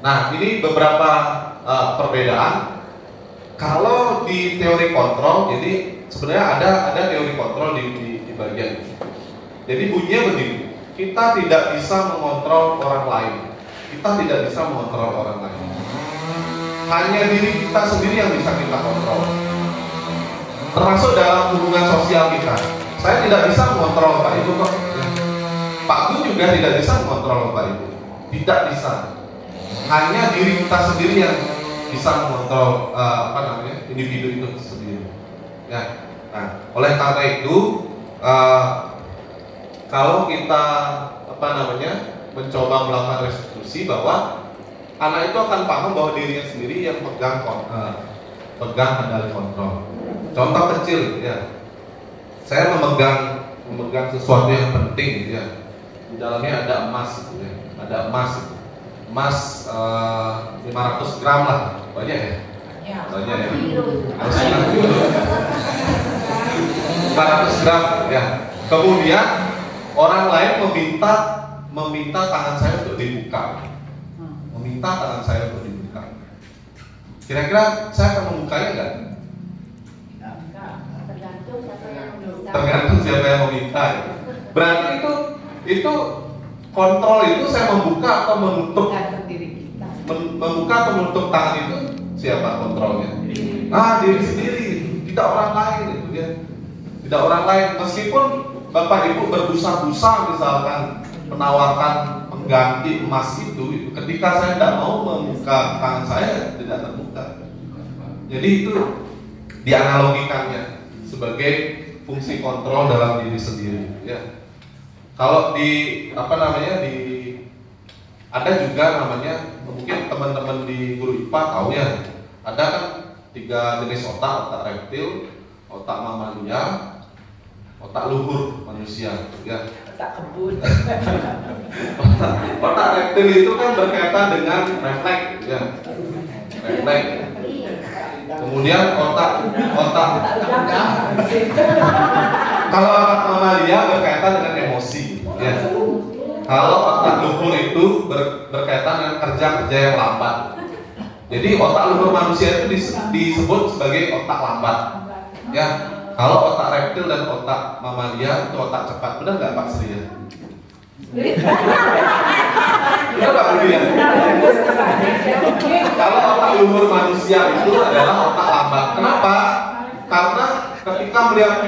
Nah, ini beberapa perbedaan. Kalau di teori kontrol, jadi sebenarnya ada teori kontrol di bagian ini. Jadi bunyinya begini, kita tidak bisa mengontrol orang lain. Kita tidak bisa mengontrol orang lain. Hanya diri kita sendiri yang bisa kita kontrol. Termasuk dalam hubungan sosial kita. Saya tidak bisa mengontrol Pak Ibu kok. Pak Gun juga tidak bisa mengontrol Pak Ibu. Tidak bisa. Hanya diri kita sendiri yang bisa mengontrol individu itu sendiri. Ya. Nah, oleh karena itu kalau kita mencoba melakukan restitusi, bahwa anak itu akan paham bahwa dirinya sendiri yang pegang kendali kontrol. Contoh kecil ya, saya memegang sesuatu yang penting gitu ya. Di dalamnya ada emas gitu ya. Ada emas 500 gram lah, banyak ya? Banyak ya? Harus 500 gram ya. Kemudian orang lain meminta tangan saya untuk dibuka. Meminta tangan saya untuk dibuka. Kira-kira saya akan membukanya enggak? Tergantung siapa yang meminta. Berarti itu kontrol itu saya membuka atau menutup membuka atau menutup tangan itu siapa kontrolnya? Ah, diri sendiri, tidak orang lain itu ya. Tidak orang lain, meskipun Bapak Ibu berbusa-busa misalkan menawarkan pengganti emas itu, ketika saya tidak mau membuka tangan saya tidak terbuka. Jadi itu dianalogikannya sebagai fungsi kontrol dalam diri sendiri ya. Kalau di ada juga namanya, mungkin teman-teman di guru IPA tahu ya, ada kan 3 jenis otak reptil, otak mamalia, otak luhur manusia ya. Tak kebun. Otak reptil itu kan berkaitan dengan refleks ya. Refleks. Kemudian otak kalau otak mamalia berkaitan dengan emosi ya. Kalau otak luhur itu berkaitan dengan kerja-kerja yang lambat. Jadi otak luhur manusia itu disebut sebagai otak lambat ya. Kalau otak reptil dan otak mamalia itu otak cepat, benar nggak Pak Sri ya? Benar Pak Budi ya? Kalau otak luhur manusia itu adalah otak lambat. Kenapa? Karena ketika melihat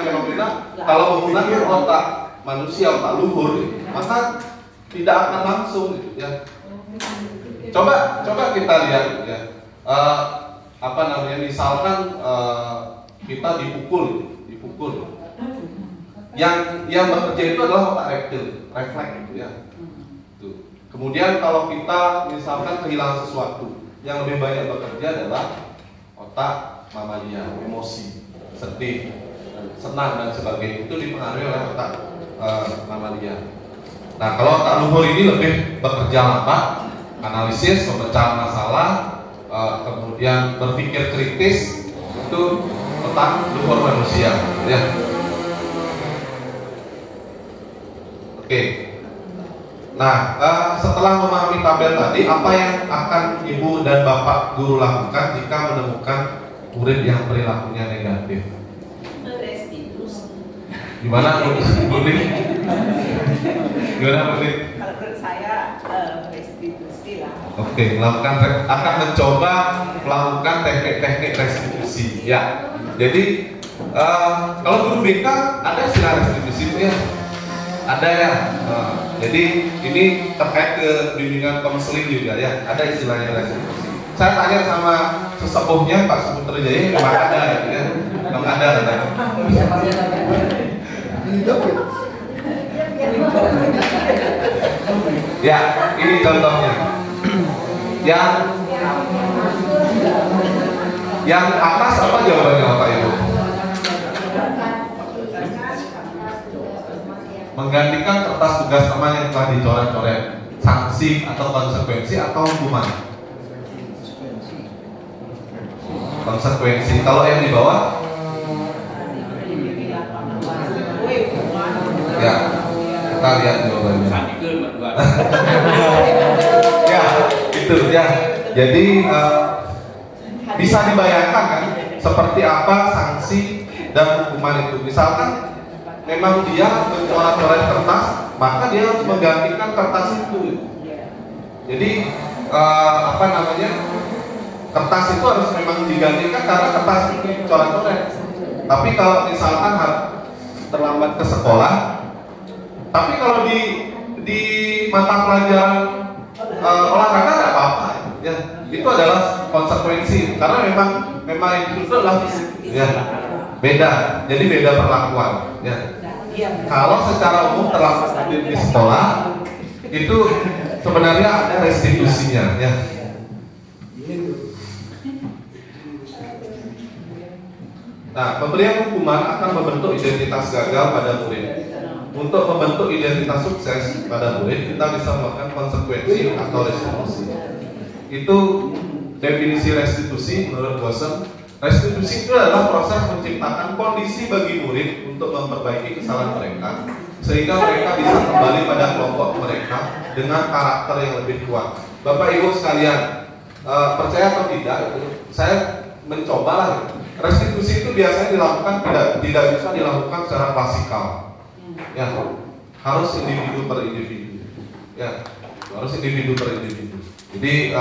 fenomena, kalau menggunakan otak manusia, otak luhur, maka tidak akan langsung ya. Coba kita lihat ya. Misalkan kita dipukul. Yang bekerja itu adalah otak reptil, refleks gitu ya. Tuh. Kemudian kalau kita misalkan kehilangan sesuatu, yang lebih banyak bekerja adalah otak mamalia, emosi, sedih, senang dan sebagainya, itu dipengaruhi oleh otak mamalia. Nah, kalau otak luhur ini lebih bekerja lambat, analisis, pemecahan masalah, kemudian berpikir kritis, itu otak luhur manusia ya. Oke. Nah, setelah memahami tabel tadi, apa yang akan Ibu dan Bapak guru lakukan jika menemukan murid yang perilakunya negatif? Restitusi. Gimana Bu? Gimana Bu? Kalau menurut saya restitusi lah. Oke, akan mencoba melakukan teknik-teknik restitusi ya. Jadi kalau guru BK ada istilah restitusi itu ya. Ada ya. Jadi ini terkait ke bimbingan konseling juga ya. Ada istilahnya restitusi. Saya tanya sama sesepuhnya Pak Saputra Jaya, memang ada ya. Memang ada katanya. Ya, ini contohnya. Yang atas apa jawabannya Bapak Ibu? Menggantikan kertas tugas teman yang telah dicoret-coret, sanksi atau konsekuensi atau hukuman? Konsekuensi. Kalau yang di bawah? Ya, kita lihat jawabannya. Ya, itu ya. Jadi bisa dibayangkan kan seperti apa sanksi dan hukuman itu. Misalkan memang dia mencoret-coret kertas, maka dia harus menggantikan kertas itu. Jadi kertas itu harus memang digantikan karena kertas itu dicoret-coret. Tapi kalau misalkan terlambat ke sekolah, tapi kalau di mata pelajaran olahraga tidak apa-apa ya. Itu adalah konsekuensi karena memang itu adalah ya beda, jadi beda perlakuan ya. Kalau secara umum terlambat di sekolah itu sebenarnya ada restitusinya ya. Nah, pemberian hukuman akan membentuk identitas gagal pada murid. Untuk membentuk identitas sukses pada murid, kita bisa melakukan konsekuensi atau restitusi. Itu definisi restitusi menurut Bosen. Restitusi itu adalah proses menciptakan kondisi bagi murid untuk memperbaiki kesalahan mereka, sehingga mereka bisa kembali pada kelompok mereka dengan karakter yang lebih kuat. Bapak Ibu sekalian, percaya atau tidak, saya mencobalah. Restitusi itu biasanya dilakukan tidak bisa dilakukan secara klasikal. Ya, harus individu per individu. Ya, harus individu per individu. Jadi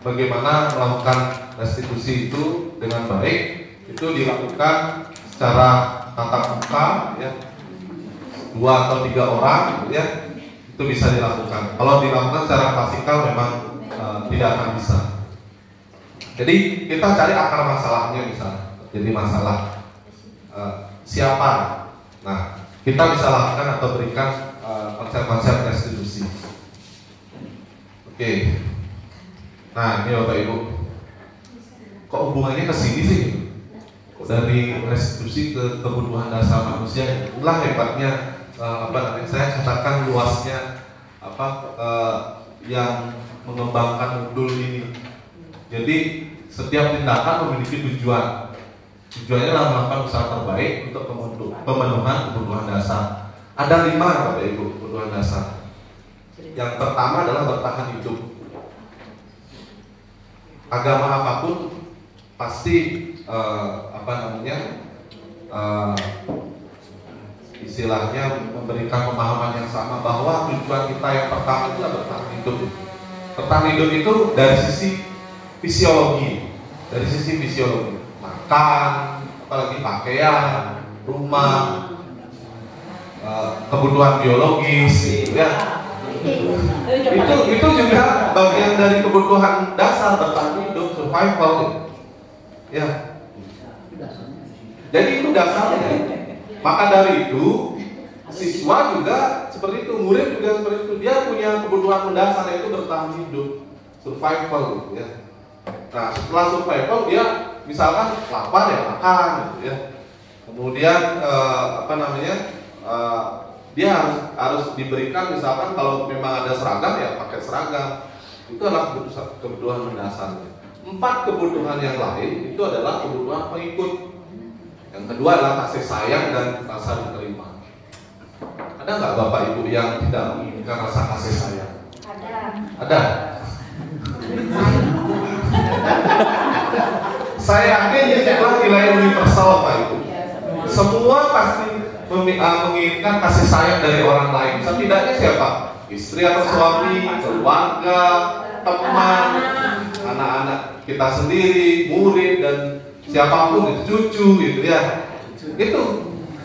bagaimana melakukan restitusi itu dengan baik itu dilakukan secara tatap muka, ya, 2 atau 3 orang, ya, itu bisa dilakukan. Kalau dilakukan secara klasikal memang tidak akan bisa. Jadi kita cari akar masalahnya, misalnya jadi masalah siapa. Nah, kita bisa lakukan atau berikan konsep-konsep restitusi. Oke. Nah, ini Bapak Ibu, kok hubungannya ke sini sih? Kok dari restitusi ke kebutuhan dasar manusia? Itulah hebatnya saya katakan luasnya yang mengembangkan modul ini. Jadi setiap tindakan memiliki tujuan. Tujuannya adalah melakukan usaha terbaik untuk pemenuhan kebutuhan dasar. Ada 5 Bapak Ibu kebutuhan dasar. Yang pertama adalah bertahan hidup. Agama apapun pasti istilahnya memberikan pemahaman yang sama bahwa tujuan kita yang pertama itu adalah bertahan hidup. Bertahan hidup itu dari sisi fisiologi, makan, apalagi pakaian, rumah, kebutuhan biologis, ya. Itu juga bagian dari kebutuhan dasar bertahan hidup, survival, ya. Jadi itu dasarnya. Maka dari itu siswa juga seperti itu, murid juga seperti itu. Dia punya kebutuhan mendasar yaitu bertahan hidup, survival, gitu, ya. Nah, setelah survival dia misalkan lapar ya makan, gitu, ya. Kemudian dia harus diberikan, misalkan kalau memang ada seragam ya pakai seragam. Itu adalah kebutuhan mendasar. 4 kebutuhan yang lain itu adalah kebutuhan pengikut. Yang kedua adalah kasih sayang dan rasa diterima. Ada nggak Bapak Ibu yang tidak menginginkan rasa kasih sayang? Ada. Saya yakin itulah nilai universal Bapak Ibu. Semua pasti menginginkan kasih sayang dari orang lain. Setidaknya siapa? Istri atau suami, keluarga, teman, anak-anak kita sendiri, murid dan siapapun, cucu, gitu ya. Itu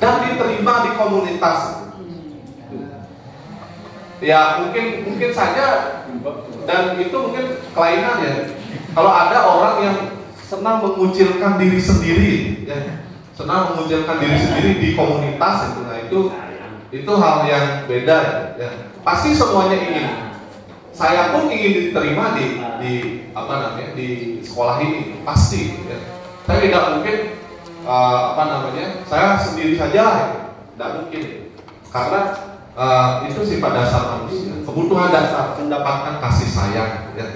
dan diterima di komunitas. Ya mungkin saja, dan itu mungkin kelainan ya. Kalau ada orang yang senang mengucilkan diri sendiri, ya, senang mengucilkan diri sendiri di komunitas itu, nah itu hal yang beda ya. Pasti semuanya ingin. Saya pun ingin diterima di sekolah ini, pasti ya. Saya tidak mungkin saya sendiri saja, tidak mungkin. Karena itu sifat dasar manusia, kebutuhan dasar mendapatkan kasih sayang ya.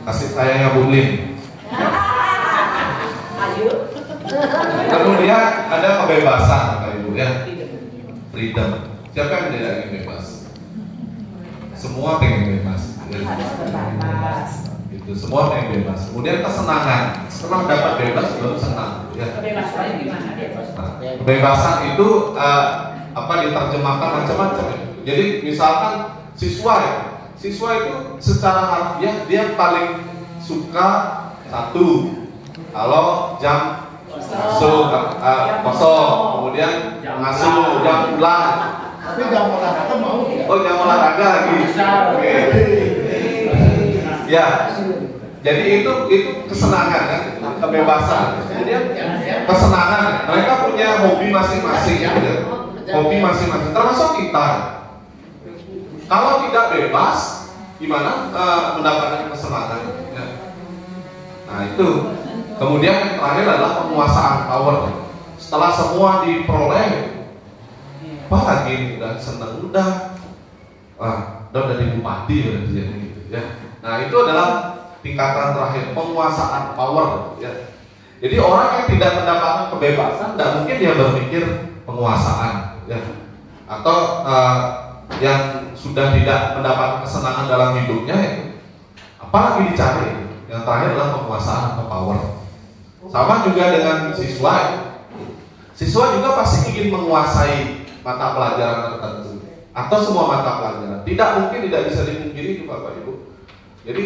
Kasih sayangnya Bu Lin. Kemudian ada kebebasan Bapak Ibu ya. Freedom. Siapa yang tidak ingin bebas? Semua pengen bebas. Itu semua pengen bebas. Kemudian kesenangan. Setelah dapat bebas baru senang. Ya. Kebebasan gimana dia? Kebebasan itu diterjemahkan macam-macam. Jadi misalkan siswa itu secara harfiah dia paling suka satu kalau jam masuk kosong, kemudian ngasuh jam pulang. Tapi jam olahraga mau tidak? Oh, jam olahraga lagi. Oke. Ya. Jadi itu kesenangan kan, kebebasan. Kemudian kesenangan. Mereka punya hobi masing-masing. Ya. Hobi masing-masing. Termasuk kita. Kalau tidak bebas, gimana mendapatkan kesenangan? Ya. Nah itu. Kemudian yang terakhir adalah penguasaan power. Setelah semua diperoleh, lagi udah senang, udah jadi bupati udah jadi gitu ya. Nah itu adalah tingkatan terakhir, penguasaan power ya. Jadi orang yang tidak mendapatkan kebebasan, tidak mungkin dia berpikir penguasaan ya. Atau yang sudah tidak mendapatkan kesenangan dalam hidupnya itu apalagi dicari. Yang terakhir adalah penguasaan atau power. Sama juga dengan siswa. Siswa juga pasti ingin menguasai mata pelajaran tertentu atau semua mata pelajaran. Tidak mungkin, tidak bisa dimungkiri itu Bapak Ibu. Jadi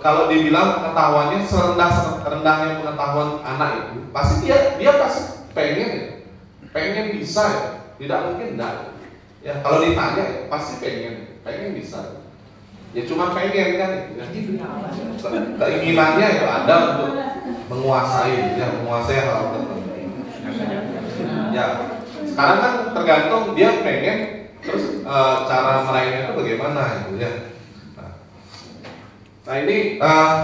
kalau dibilang pengetahuannya serendah-rendahnya pengetahuan anak itu, pasti dia pasti pengen bisa ya. Tidak mungkin enggak. Ya kalau ditanya ya, pasti pengen bisa. Ya cuma pengen kan. Ya. Keinginannya ya ada untuk menguasai hal tertentu. Ya sekarang kan tergantung dia pengen, terus cara meraihnya itu bagaimana gitu ya. Nah ini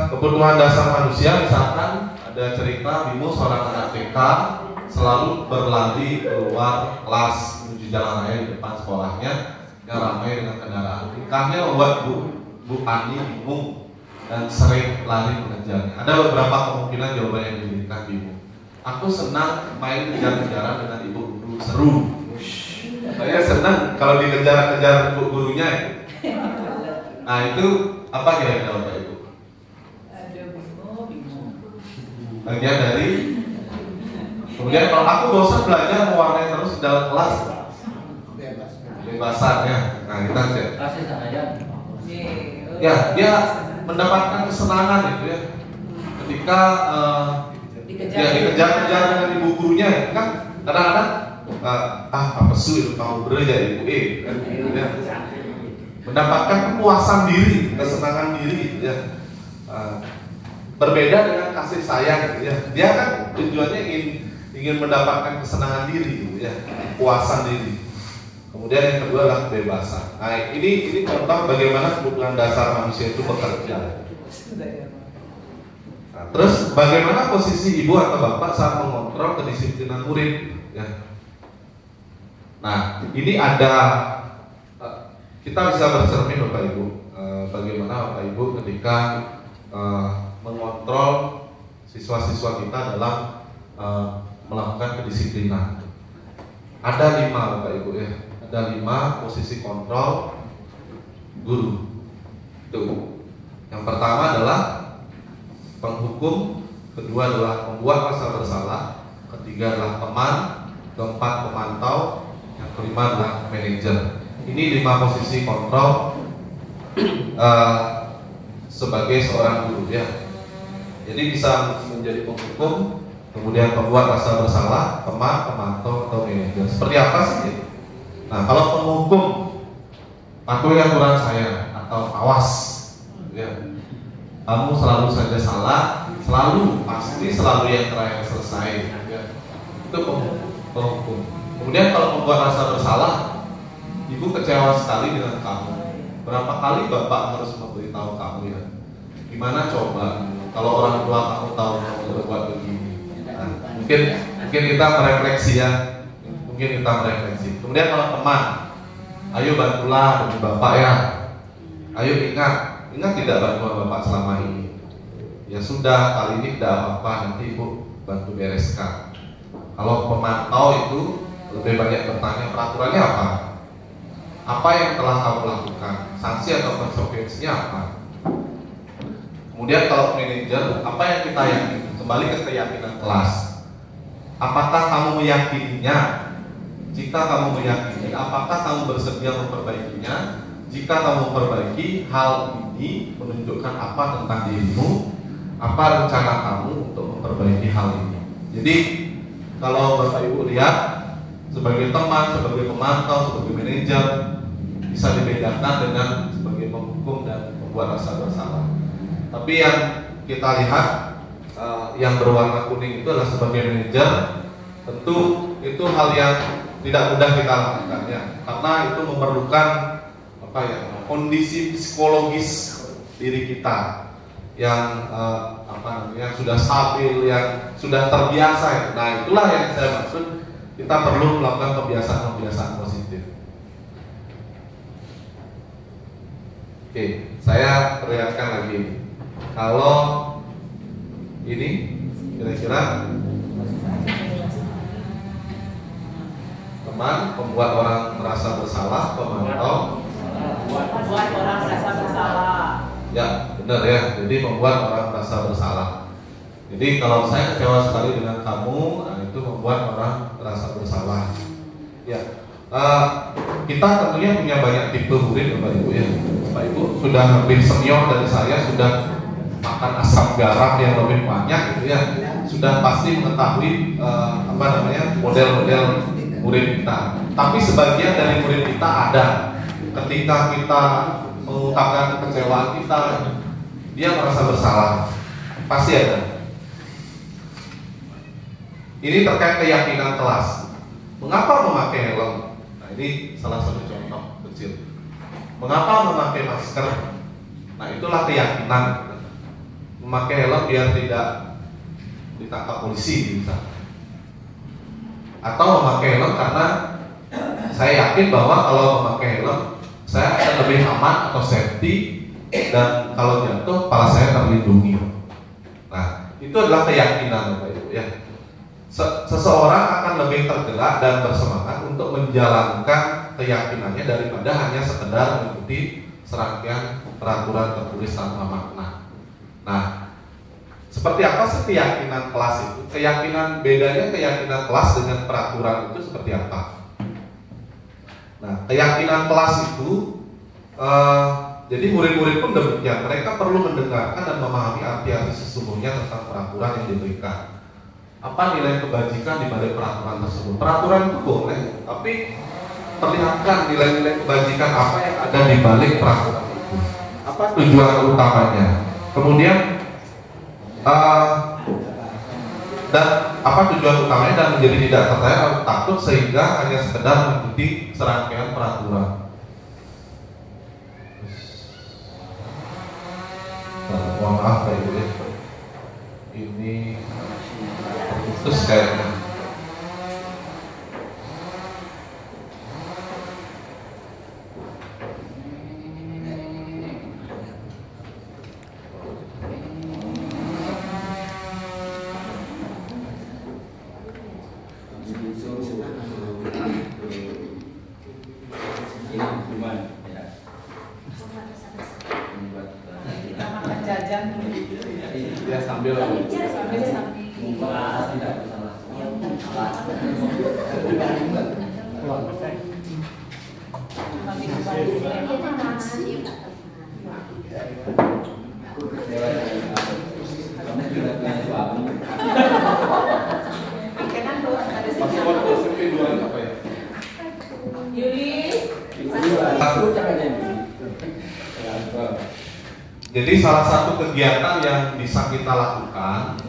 kebutuhan dasar manusia. Misalkan ada cerita Bimo seorang anak TK selalu berlari keluar kelas menuju jalan raya di depan sekolahnya yang ramai dengan kendaraan. Tingkahnya membuat Bu Ani bingung dan sering lari mengejarnya. Ada beberapa kemungkinan jawaban yang diberikan Bimo. Aku senang main kejar-kejaran dengan ibu guru, seru. Saya senang kalau dikejar-kejar ibu gurunya ya. Nah itu apa kira-kira Bapak Ibu? Bagian dari. Kemudian kalau aku bosan belajar mewarnai terus di dalam kelas, bebasan ya. Nah kita cek. Ya dia mendapatkan kesenangan itu ya. Ketika dikejar-kejar dengan ibu gurunya kan kadang-kadang apa sih itu kamu bekerja ibu kan, ya. Mendapatkan kepuasan diri, kesenangan diri ya. Berbeda dengan kasih sayang ya. Dia kan tujuannya ingin mendapatkan kesenangan diri gitu ya, kepuasan diri. Kemudian yang kedua adalah kebebasan. Nah ini contoh bagaimana kebutuhan dasar manusia itu bekerja. Nah, terus bagaimana posisi ibu atau bapak saat mengontrol kedisiplinan murid ya. Nah ini ada, kita bisa bercermin Bapak Ibu, bagaimana Bapak Ibu ketika mengontrol siswa-siswa kita dalam melakukan kedisiplinan. Ada 5 Bapak Ibu ya, ada 5 posisi kontrol guru. Tuh. Yang pertama adalah penghukum, kedua adalah membuat rasa bersalah, ketiga adalah teman, keempat pemantau, yang kelima adalah manajer. Ini 5 posisi kontrol sebagai seorang guru ya. Jadi bisa menjadi penghukum, kemudian pembuat rasa bersalah, teman, pemantau, atau manajer. Seperti apa sih? Nah kalau penghukum, patuhi aturan saya atau awas ya. Kamu selalu saja salah, pasti selalu yang terakhir selesai ya. Itu penghukum. Kemudian kalau membuat rasa bersalah, ibu kecewa sekali dengan kamu. Berapa kali bapak harus memberitahu kamu ya? Gimana coba kalau orang tua kamu tahu kamu berbuat begini? Nah, mungkin kita merefleksi ya. Kemudian kalau teman, ayo bantulah demi bapak ya. Ayo ingat tidak bantuan bapak selama ini. Ya sudah, kali ini tidak apa-apa, nanti ibu bantu bereskan. Kalau pemantau itu lebih banyak bertanya peraturannya apa? Apa yang telah kamu lakukan? Sanksi atau konsekuensinya apa? Kemudian kalau manajer, apa yang kita yakini? Kembali ke keyakinan kelas. Apakah kamu meyakininya? Jika kamu meyakini, apakah kamu bersedia memperbaikinya? Jika kamu memperbaiki, hal ini menunjukkan apa tentang dirimu? Apa rencana kamu untuk memperbaiki hal ini? Jadi kalau Bapak Ibu lihat, sebagai teman, sebagai pemantau, sebagai manajer, bisa dibedakan dengan sebagai penghukum dan membuat rasa bersalah. Tapi yang kita lihat yang berwarna kuning itu adalah sebagai manajer. Tentu itu hal yang tidak mudah kita lakukan ya, karena itu memerlukan kondisi psikologis diri kita yang yang sudah stabil, yang sudah terbiasa ya. Nah itulah yang saya maksud, kita perlu melakukan kebiasaan-kebiasaan positif. Oke, saya perlihatkan lagi. Kalau ini kira-kira teman, membuat orang merasa bersalah, pemantau, membuat orang merasa bersalah. Ya, benar ya. Jadi membuat orang merasa bersalah. Jadi kalau saya kecewa sekali dengan kamu, nah itu membuat orang merasa bersalah. Ya, Kita tentunya punya banyak tipe murid Bapak Ibu ya. Bapak Ibu sudah lebih senior dari saya, sudah makan asam garam yang lebih banyak gitu ya, sudah pasti mengetahui model-model murid kita. Tapi sebagian dari murid kita ada ketika kita mengungkapkan kekecewaan kita, dia merasa bersalah, pasti ada. Ini terkait keyakinan kelas. Mengapa memakai helm? Nah, ini salah satu contoh kecil. Mengapa memakai masker? Nah, itulah keyakinan. Memakai helm biar tidak ditangkap polisi misalnya. Atau memakai helm karena saya yakin bahwa kalau memakai helm saya akan lebih aman atau safety, dan kalau jatuh kepala saya terlindungi. Nah, itu adalah keyakinan Bapak Ibu ya. Seseorang akan lebih tergerak dan bersemangat untuk menjalankan keyakinannya daripada hanya sekedar mengikuti serangkaian peraturan tertulis tanpa makna. Nah, seperti apa sih keyakinan kelas itu? Bedanya keyakinan kelas dengan peraturan itu seperti apa? Nah, keyakinan kelas itu jadi murid-murid pun demikian. Mereka perlu mendengarkan dan memahami arti-arti sesungguhnya tentang peraturan yang diberikan. Apa nilai kebajikan di balik peraturan tersebut? Peraturan itu boleh, tapi perlihatkan nilai-nilai kebajikan apa yang ada di balik peraturan itu. Apa tujuan utamanya? Kemudian dan apa tujuan utamanya, dan menjadi tidak tertanya atau takut sehingga hanya sekedar mengikuti serangkaian peraturan. Mohon maaf Pak Ibu ya, ini terputus kayaknya. Ya sambil Jadi salah satu kegiatan yang bisa kita lakukan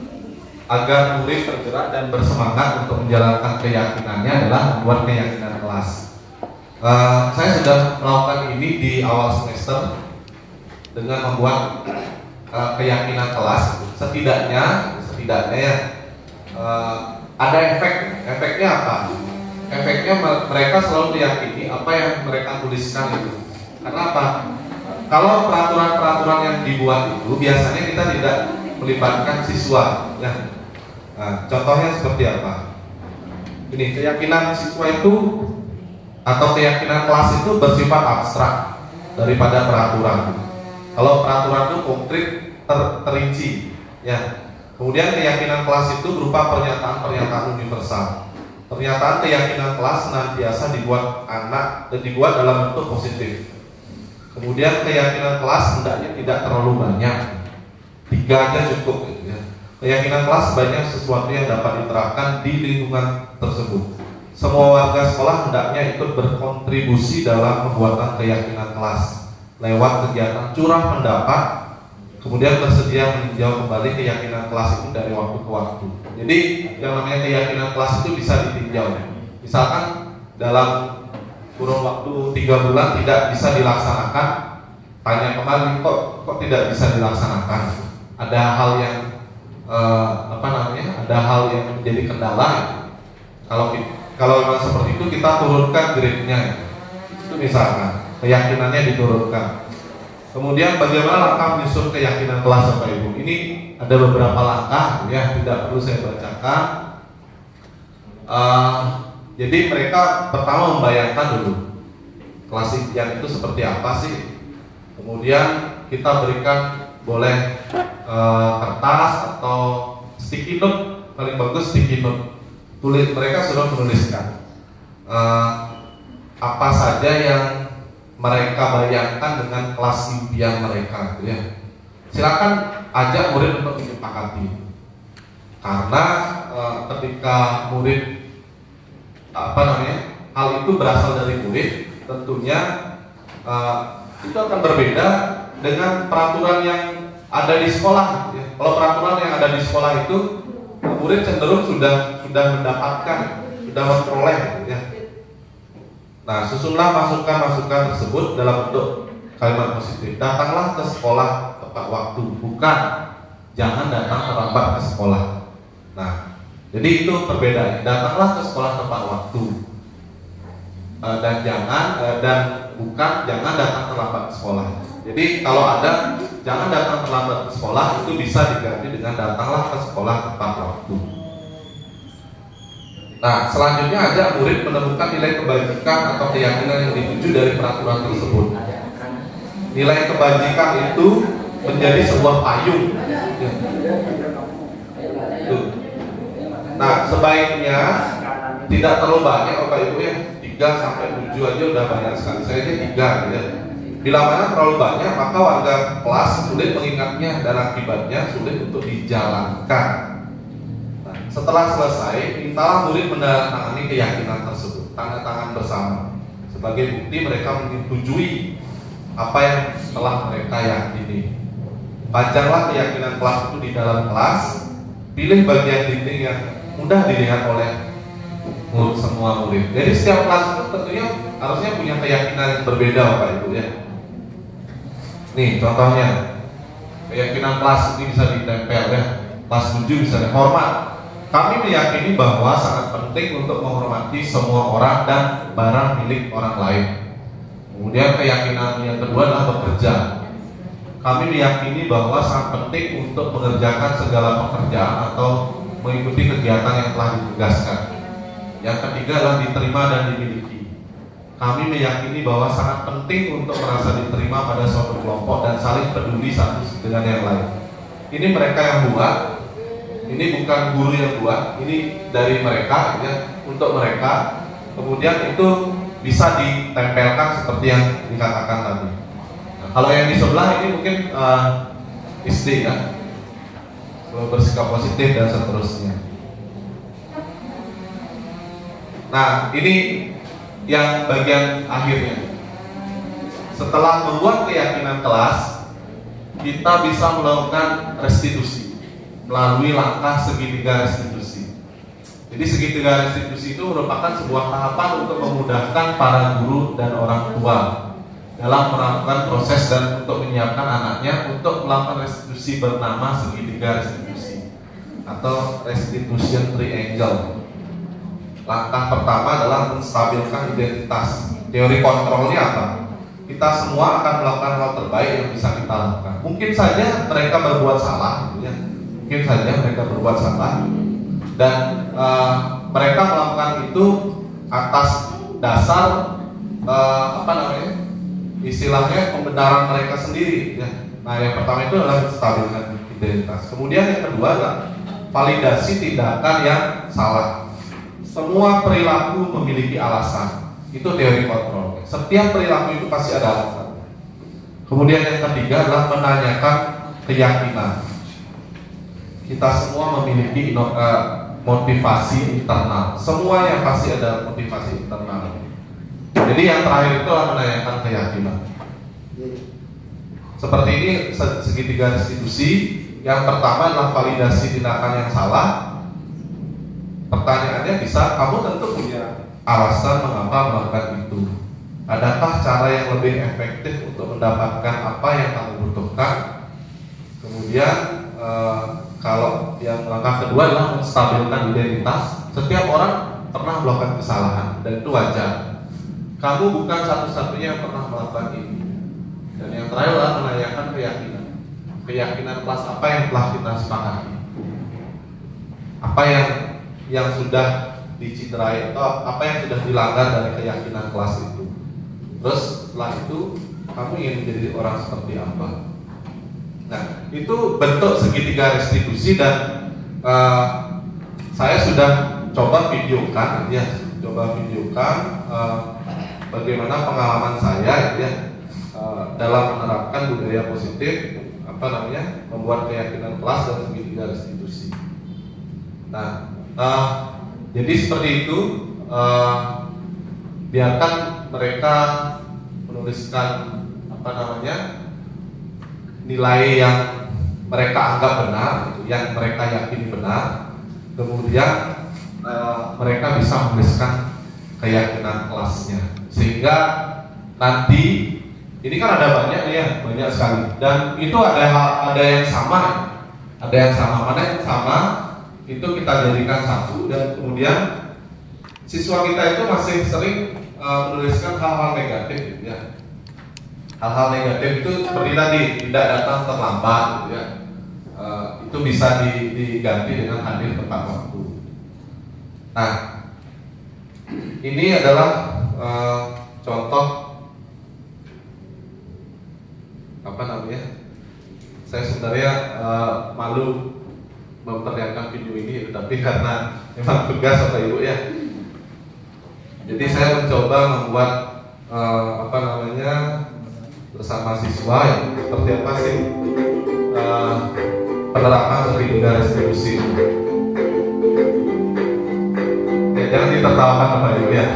agar murid tergerak dan bersemangat untuk menjalankan keyakinannya adalah membuat keyakinan kelas. Saya sudah melakukan ini di awal semester dengan membuat keyakinan kelas. Setidaknya ya ada efeknya apa? Efeknya mereka selalu meyakini apa yang mereka tuliskan itu. Karena apa? Kalau peraturan-peraturan yang dibuat itu biasanya kita tidak melibatkan siswa ya. Nah, contohnya seperti apa? Ini keyakinan siswa itu atau keyakinan kelas itu bersifat abstrak daripada peraturan. Kalau peraturan itu konkret terinci ya. Kemudian keyakinan kelas itu berupa pernyataan-pernyataan universal. Pernyataan keyakinan kelas senantiasa dibuat dalam bentuk positif. Kemudian keyakinan kelas hendaknya tidak terlalu banyak, 3 aja cukup gitu ya. Keyakinan kelas sebaiknya sesuatu yang dapat diterapkan di lingkungan tersebut. Semua warga sekolah hendaknya ikut berkontribusi dalam pembuatan keyakinan kelas lewat kegiatan curah pendapat, kemudian bersedia meninjau kembali keyakinan kelas itu dari waktu ke waktu. Jadi yang namanya keyakinan kelas itu bisa ditinjau. Misalkan dalam kurun waktu 3 bulan tidak bisa dilaksanakan, tanya kembali kok tidak bisa dilaksanakan. Ada hal yang ada hal yang menjadi kendala. Kalau memang seperti itu kita turunkan grade-nya. Itu misalkan keyakinannya diturunkan. Kemudian bagaimana langkah menyusun keyakinan kelas Bapak Ibu? Ini ada beberapa langkah ya, tidak perlu saya bacakan. Jadi mereka pertama membayangkan dulu kelas impian itu seperti apa sih. Kemudian kita berikan boleh kertas atau sticky note, paling bagus sticky note. Mereka sudah menuliskan apa saja yang mereka bayangkan dengan kelas impian mereka, gitu ya. Silakan ajak murid untuk menyepakati. Karena ketika murid hal itu berasal dari murid, tentunya itu akan berbeda dengan peraturan yang ada di sekolah. Ya. Kalau peraturan yang ada di sekolah itu, murid cenderung sudah mendapatkan, sudah memperoleh. Ya. Nah, susunlah masukan-masukan tersebut dalam bentuk kalimat positif. Datanglah ke sekolah tepat waktu, bukan jangan datang terlambat ke sekolah. Nah, jadi itu perbedaan. Datanglah ke sekolah tepat waktu, dan bukan jangan datang terlambat ke sekolah. Jadi kalau ada jangan datang terlambat ke sekolah, itu bisa diganti dengan datanglah ke sekolah tepat waktu. Nah, selanjutnya ajak murid menemukan nilai kebajikan atau keyakinan yang dituju dari peraturan tersebut. Nilai kebajikan itu menjadi sebuah payung. Nah, sebaiknya tidak terlalu banyak, Bapak Ibu ya. 3 sampai 7 aja udah banyak sekali. Saya aja 3 ya. Bila mana terlalu banyak, maka warga kelas sulit mengingatnya dan akibatnya sulit untuk dijalankan. Nah, setelah selesai, mintalah murid menandatangani keyakinan tersebut, tanda tangan bersama, sebagai bukti mereka menyetujui apa yang telah mereka yakini. Pajanglah keyakinan kelas itu di dalam kelas. Pilih bagian dinding yang mudah dilihat oleh semua murid. Jadi setiap kelas itu tentunya harusnya punya keyakinan yang berbeda, Bapak Ibu ya. Nih contohnya, keyakinan kelas ini bisa ditempel ya. Kelas 7 misalnya, hormat. Kami meyakini bahwa sangat penting untuk menghormati semua orang dan barang milik orang lain. Kemudian keyakinan yang kedua adalah bekerja. Kami meyakini bahwa sangat penting untuk mengerjakan segala pekerjaan atau mengikuti kegiatan yang telah ditugaskan. Yang ketiga adalah diterima dan dimiliki. Kami meyakini bahwa sangat penting untuk merasa diterima pada suatu kelompok dan saling peduli satu dengan yang lain. Ini mereka yang buat, ini bukan guru yang buat, ini dari mereka ya, untuk mereka. Kemudian itu bisa ditempelkan seperti yang dikatakan tadi. Nah, kalau yang di sebelah ini mungkin SD ya, bersikap positif dan seterusnya. Nah, ini yang bagian akhirnya. Setelah membuat keyakinan kelas, kita bisa melakukan restitusi melalui langkah segitiga restitusi. Jadi segitiga restitusi itu merupakan sebuah tahapan untuk memudahkan para guru dan orang tua dalam melakukan proses dan untuk menyiapkan anaknya untuk melakukan restitusi bernama segitiga restitusi atau restitution triangle. Langkah pertama adalah menstabilkan identitas. Teori kontrolnya apa? Kita semua akan melakukan hal terbaik yang bisa kita lakukan. Mungkin saja mereka berbuat salah, ya. Mungkin saja mereka berbuat salah, dan mereka melakukan itu atas dasar istilahnya pembenaran mereka sendiri. Ya. Nah, yang pertama itu adalah menstabilkan identitas. Kemudian yang kedua adalah validasi tindakan yang salah. Semua perilaku memiliki alasan. Itu teori kontrol. Setiap perilaku itu pasti ada alasan. Kemudian yang ketiga adalah menanyakan keyakinan. Kita semua memiliki motivasi internal. Semua yang pasti ada motivasi internal. Jadi yang terakhir itu adalah menanyakan keyakinan. Seperti ini segitiga restitusi. Yang pertama adalah validasi tindakan yang salah. Pertanyaannya bisa, kamu tentu punya alasan mengapa melakukan itu. Adakah cara yang lebih efektif untuk mendapatkan apa yang kamu butuhkan? Kemudian kalau yang langkah kedua adalah menstabilkan identitas. Setiap orang pernah melakukan kesalahan dan itu wajar. Kamu bukan satu-satunya yang pernah melakukan ini. Dan yang terakhir adalah menanyakan keyakinan. Keyakinan kelas apa yang telah kita sepakati? Apa yang sudah diciderai atau apa yang sudah dilanggar dari keyakinan kelas itu. Terus setelah itu kamu ingin menjadi orang seperti apa? Nah, itu bentuk segitiga restitusi dan saya sudah coba videokan bagaimana pengalaman saya ya dalam menerapkan budaya positif membuat keyakinan kelas dan segitiga restitusi. Nah, jadi seperti itu, biarkan mereka menuliskan nilai yang mereka anggap benar, yang mereka yakini benar, kemudian mereka bisa menuliskan keyakinan kelasnya, sehingga nanti ini kan ada banyak sekali, dan itu ada yang sama, mana yang sama itu kita jadikan satu, dan kemudian siswa kita itu masih sering menuliskan hal-hal negatif, gitu ya. Hal-hal negatif itu seperti tadi, tidak datang terlambat, gitu ya. Itu bisa diganti dengan hadir tepat waktu. Nah, ini adalah contoh saya sebenarnya malu memperlihatkan video ini, tapi karena memang tugas Bapak Ibu ya. Jadi saya mencoba membuat bersama siswa yang seperti apa sih penerapan segitiga restitusi. Ya, jangan ditertawakan Bapak Ibu ya.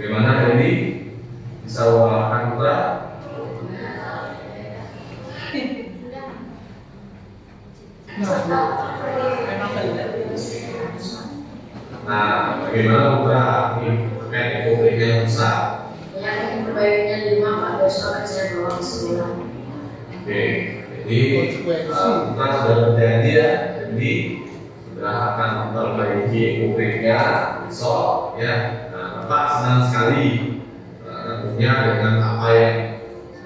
Bagaimana jadi bisa melakukan kontrak. Nah, bagaimana kontrak ini terkait ekonominya yang besar? Yang ingin berbayarnya 5 Pak, besok akan saya bawa ke sekolah. Oke, jadi kita sudah berjanji ya, jadi sudah akan memperbaiki ekonominya besok ya. Nah, Bapak senang sekali tentunya dengan apa yang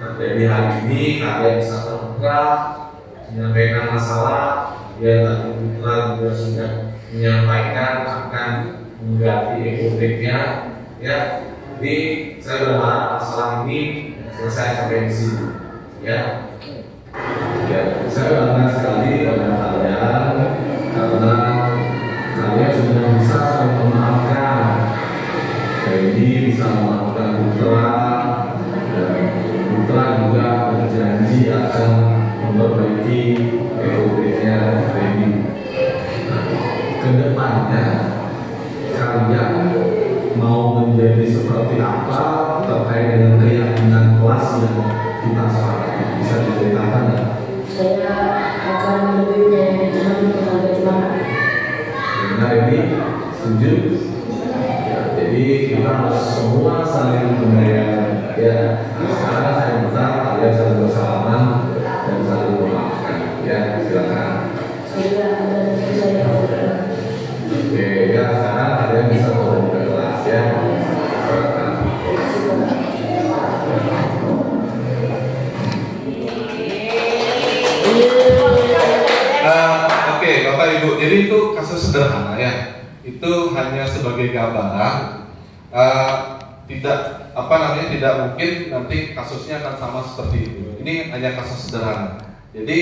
terjadi hari ini, kalian bisa terbuka menyampaikan masalah. Ya, tadi Putra juga sudah menyampaikan akan mengganti ekonominya ya. Jadi saya berharap masalah ini selesai sampai di sini ya. Ya, saya bangga sekali pada kalian karena kalian sudah bisa saling memaafkan. Jadi bisa memaafkan Putra dan Putra juga berjanji akan memperbaiki ekonominya Feby. Nah, kedepannya kalian mau menjadi seperti apa terkait dengan keyakinan kelas yang kita sepakati, bisa diceritakan nggak? Saya akan lebih menyayangi Tuhan kepada Tuhan. Benar ini? Setuju? Ya, jadi kita harus semua saling menyayangi. Ya, sekarang saya minta kalian saling bersalaman dan saling memaafkan. Ya, silakan. Saya akan percaya kepada Oke, ya sekarang kalian bisa turun ke kelas ya. Silakan. Oke, Bapak Ibu, jadi itu kasus sederhana ya. Itu hanya sebagai gambaran. Tidak tidak mungkin nanti kasusnya akan sama seperti itu. Ini hanya kasus sederhana. Jadi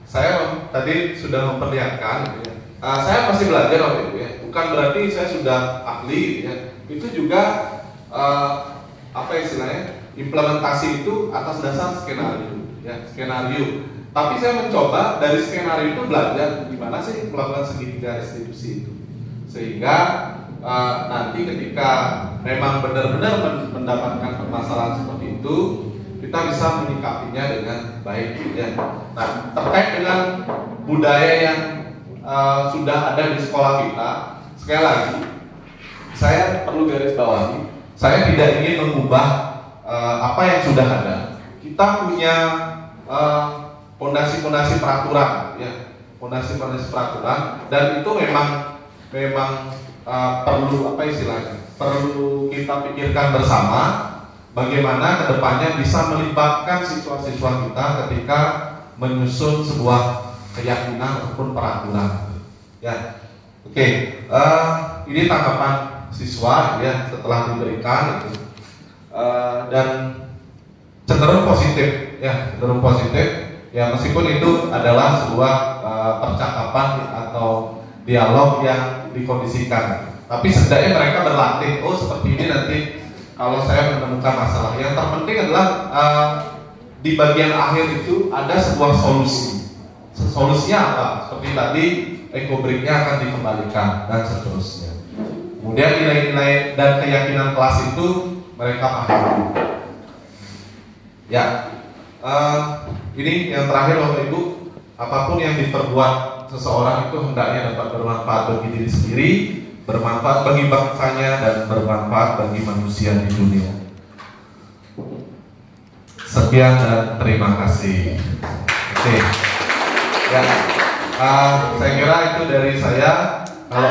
saya tadi sudah memperlihatkan, saya masih belajar Bapak Ibu ya. Bukan berarti saya sudah ahli ya. Itu juga istilahnya implementasi itu atas dasar skenario ya, skenario. Tapi saya mencoba dari skenario itu belajar gimana sih melakukan segitiga restitusi itu, sehingga nanti ketika memang benar-benar mendapatkan permasalahan seperti itu, kita bisa menyikapinya dengan baik ya. Nah, terkait dengan budaya yang sudah ada di sekolah kita, sekali lagi saya perlu garis bawahi, saya tidak ingin mengubah apa yang sudah ada. Kita punya fondasi-fondasi peraturan ya, fondasi-fondasi peraturan, dan itu memang perlu perlu kita pikirkan bersama bagaimana kedepannya bisa melibatkan siswa-siswa kita ketika menyusun sebuah keyakinan ataupun peraturan ya. Oke, ini tanggapan siswa ya setelah diberikan itu, dan cenderung positif ya, meskipun itu adalah sebuah percakapan atau dialog yang dikondisikan, tapi setidaknya mereka berlatih. Oh, seperti ini nanti kalau saya menemukan masalah. Yang terpenting adalah di bagian akhir itu ada sebuah solusi. Solusinya apa? Seperti tadi, ekobriknya akan dikembalikan dan seterusnya. Kemudian nilai-nilai dan keyakinan kelas itu mereka pahami. Ya, ini yang terakhir Bapak Ibu, apapun yang diperbuat seseorang itu hendaknya dapat bermanfaat bagi diri sendiri, bermanfaat bagi bangsanya, dan bermanfaat bagi manusia di dunia. Sekian dan terima kasih. Oke. Ya, saya kira itu dari saya. Kalau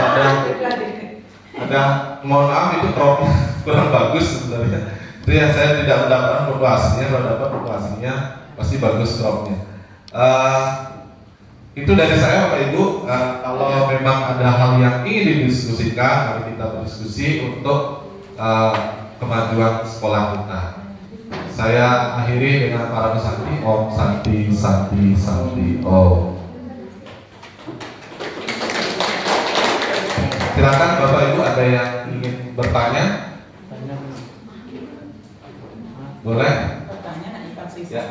ada mohon maaf itu crop kurang bagus sebenarnya. Jadi ya, saya tidak mendapatkan foto aslinya. Kalau dapat foto aslinya pasti bagus cropnya. Itu dari saya Bapak Ibu. Kalau memang ada hal yang ingin didiskusikan, mari kita berdiskusi untuk kemajuan sekolah kita. Saya akhiri dengan para pesanti. Om Santi Santi Santi Om. Silakan Bapak Ibu, ada yang ingin bertanya? Boleh? Pertanyaan Ya.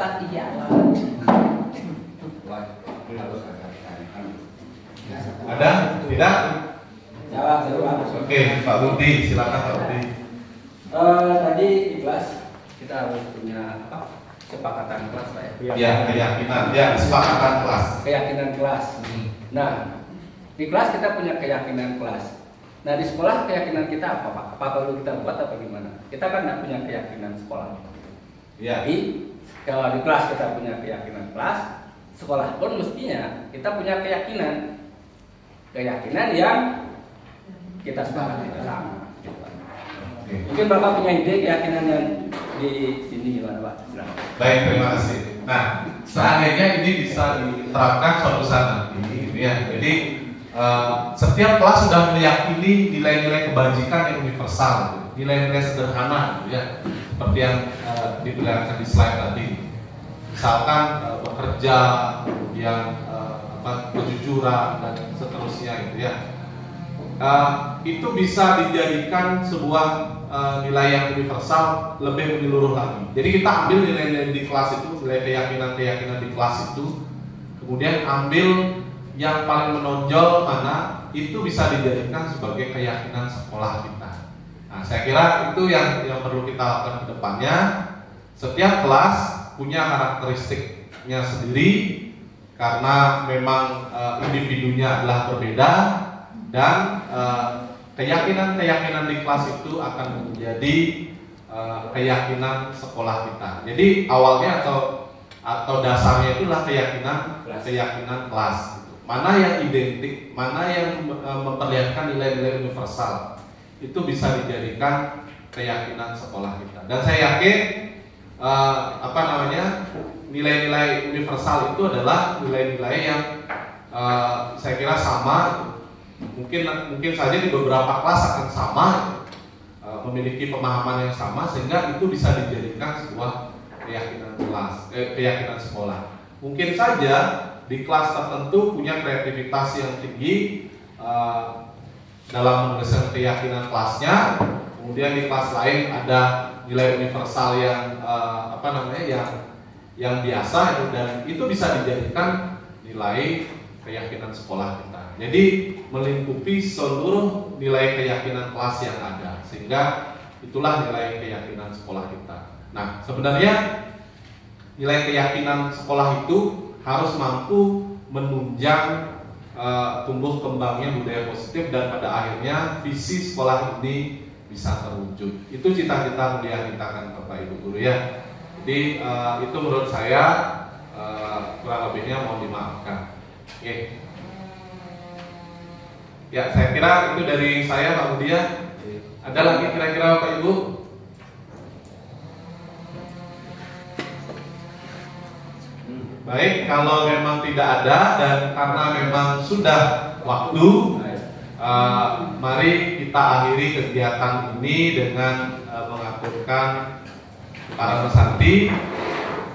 Ada? Tidak? Jawab. Oke, Pak Budi, silakan Pak Budi. Tadi ikhlas kita harus punya kesepakatan kelas, Pak ya. Ya, keyakinan, ya kesepakatan kelas. Keyakinan kelas. Nah, di kelas kita punya keyakinan kelas. Nah, di sekolah keyakinan kita apa, Pak? Apa perlu kita buat atau gimana? Kita kan nggak punya keyakinan sekolah. Ya. Jadi kalau di kelas kita punya keyakinan kelas, sekolah pun mestinya kita punya keyakinan yang kita sepakati bersama. Mungkin Bapak punya ide keyakinan yang di sini gimana, Pak? Silahkan. Baik, terima kasih. Nah, seandainya ini bisa diterapkan suatu saat nanti, ya. Jadi setiap kelas sudah meyakini nilai-nilai kebajikan yang universal, nilai-nilai sederhana, ya, seperti yang diperlihatkan di slide tadi. Misalkan bekerja, yang kejujuran dan seterusnya, gitu ya. Itu bisa dijadikan sebuah nilai yang universal lebih menyeluruh lagi. Jadi kita ambil nilai-nilai di kelas itu, nilai keyakinan di kelas itu, kemudian ambil yang paling menonjol mana, itu bisa dijadikan sebagai keyakinan sekolah kita. Nah, saya kira itu yang perlu kita lakukan ke depannya. Setiap kelas punya karakteristiknya sendiri karena memang individunya adalah berbeda, dan keyakinan di kelas itu akan menjadi keyakinan sekolah kita. Jadi awalnya atau dasarnya itulah keyakinan kelas. Mana yang identik, mana yang memperlihatkan nilai-nilai universal, itu bisa dijadikan keyakinan sekolah kita. Dan saya yakin nilai-nilai universal itu adalah nilai-nilai yang saya kira sama. Mungkin saja di beberapa kelas akan sama, memiliki pemahaman yang sama, sehingga itu bisa dijadikan sebuah keyakinan sekolah. Mungkin saja di kelas tertentu punya kreativitas yang tinggi dalam menuliskan keyakinan kelasnya, kemudian di kelas lain ada nilai universal yang biasa, dan itu bisa dijadikan nilai keyakinan sekolah kita. Jadi melingkupi seluruh nilai keyakinan kelas yang ada, sehingga itulah nilai keyakinan sekolah kita. Nah, sebenarnya nilai keyakinan sekolah itu harus mampu menunjang tumbuh kembangnya budaya positif, dan pada akhirnya visi sekolah ini bisa terwujud. Itu cita-cita mulia kita kan, Bapak Ibu Guru ya. Jadi itu menurut saya kurang lebihnya mohon dimaafkan. Oke. Ya, saya kira itu dari saya, Pak Budi. Ada lagi kira-kira Bapak Ibu? Baik, kalau memang tidak ada dan karena memang sudah waktu, mari kita akhiri kegiatan ini dengan mengaturkan para pesanti.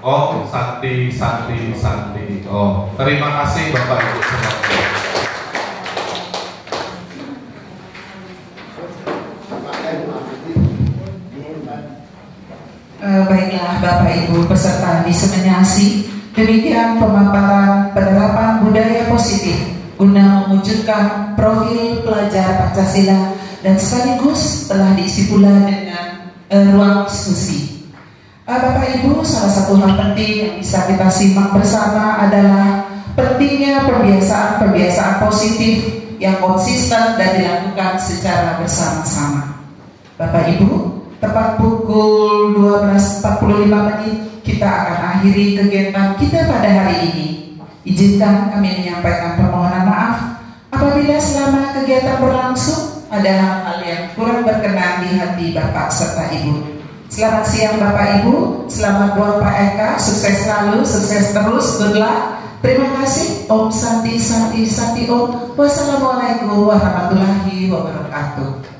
Om Santi Santi Santi. Oh, terima kasih Bapak Ibu semua. Baiklah Bapak Ibu peserta diseminasi, demikian pemaparan penerapan budaya positif guna mewujudkan profil pelajar Pancasila, dan sekaligus telah diisi pula dengan ruang diskusi. Bapak Ibu, salah satu hal penting yang bisa kita simak bersama adalah pentingnya pembiasaan positif yang konsisten dan dilakukan secara bersama-sama. Bapak Ibu, tepat pukul 12.45 kita akan akhiri kegiatan kita pada hari ini. Izinkan kami menyampaikan permohonan maaf apabila selama kegiatan berlangsung ada hal-hal yang kurang berkenan di hati Bapak serta Ibu. Selamat siang Bapak Ibu, selamat buat Pak Eka, sukses selalu, sukses terus, good luck. Terima kasih. Om Santi Santi Santi Om. Wassalamualaikum warahmatullahi wabarakatuh.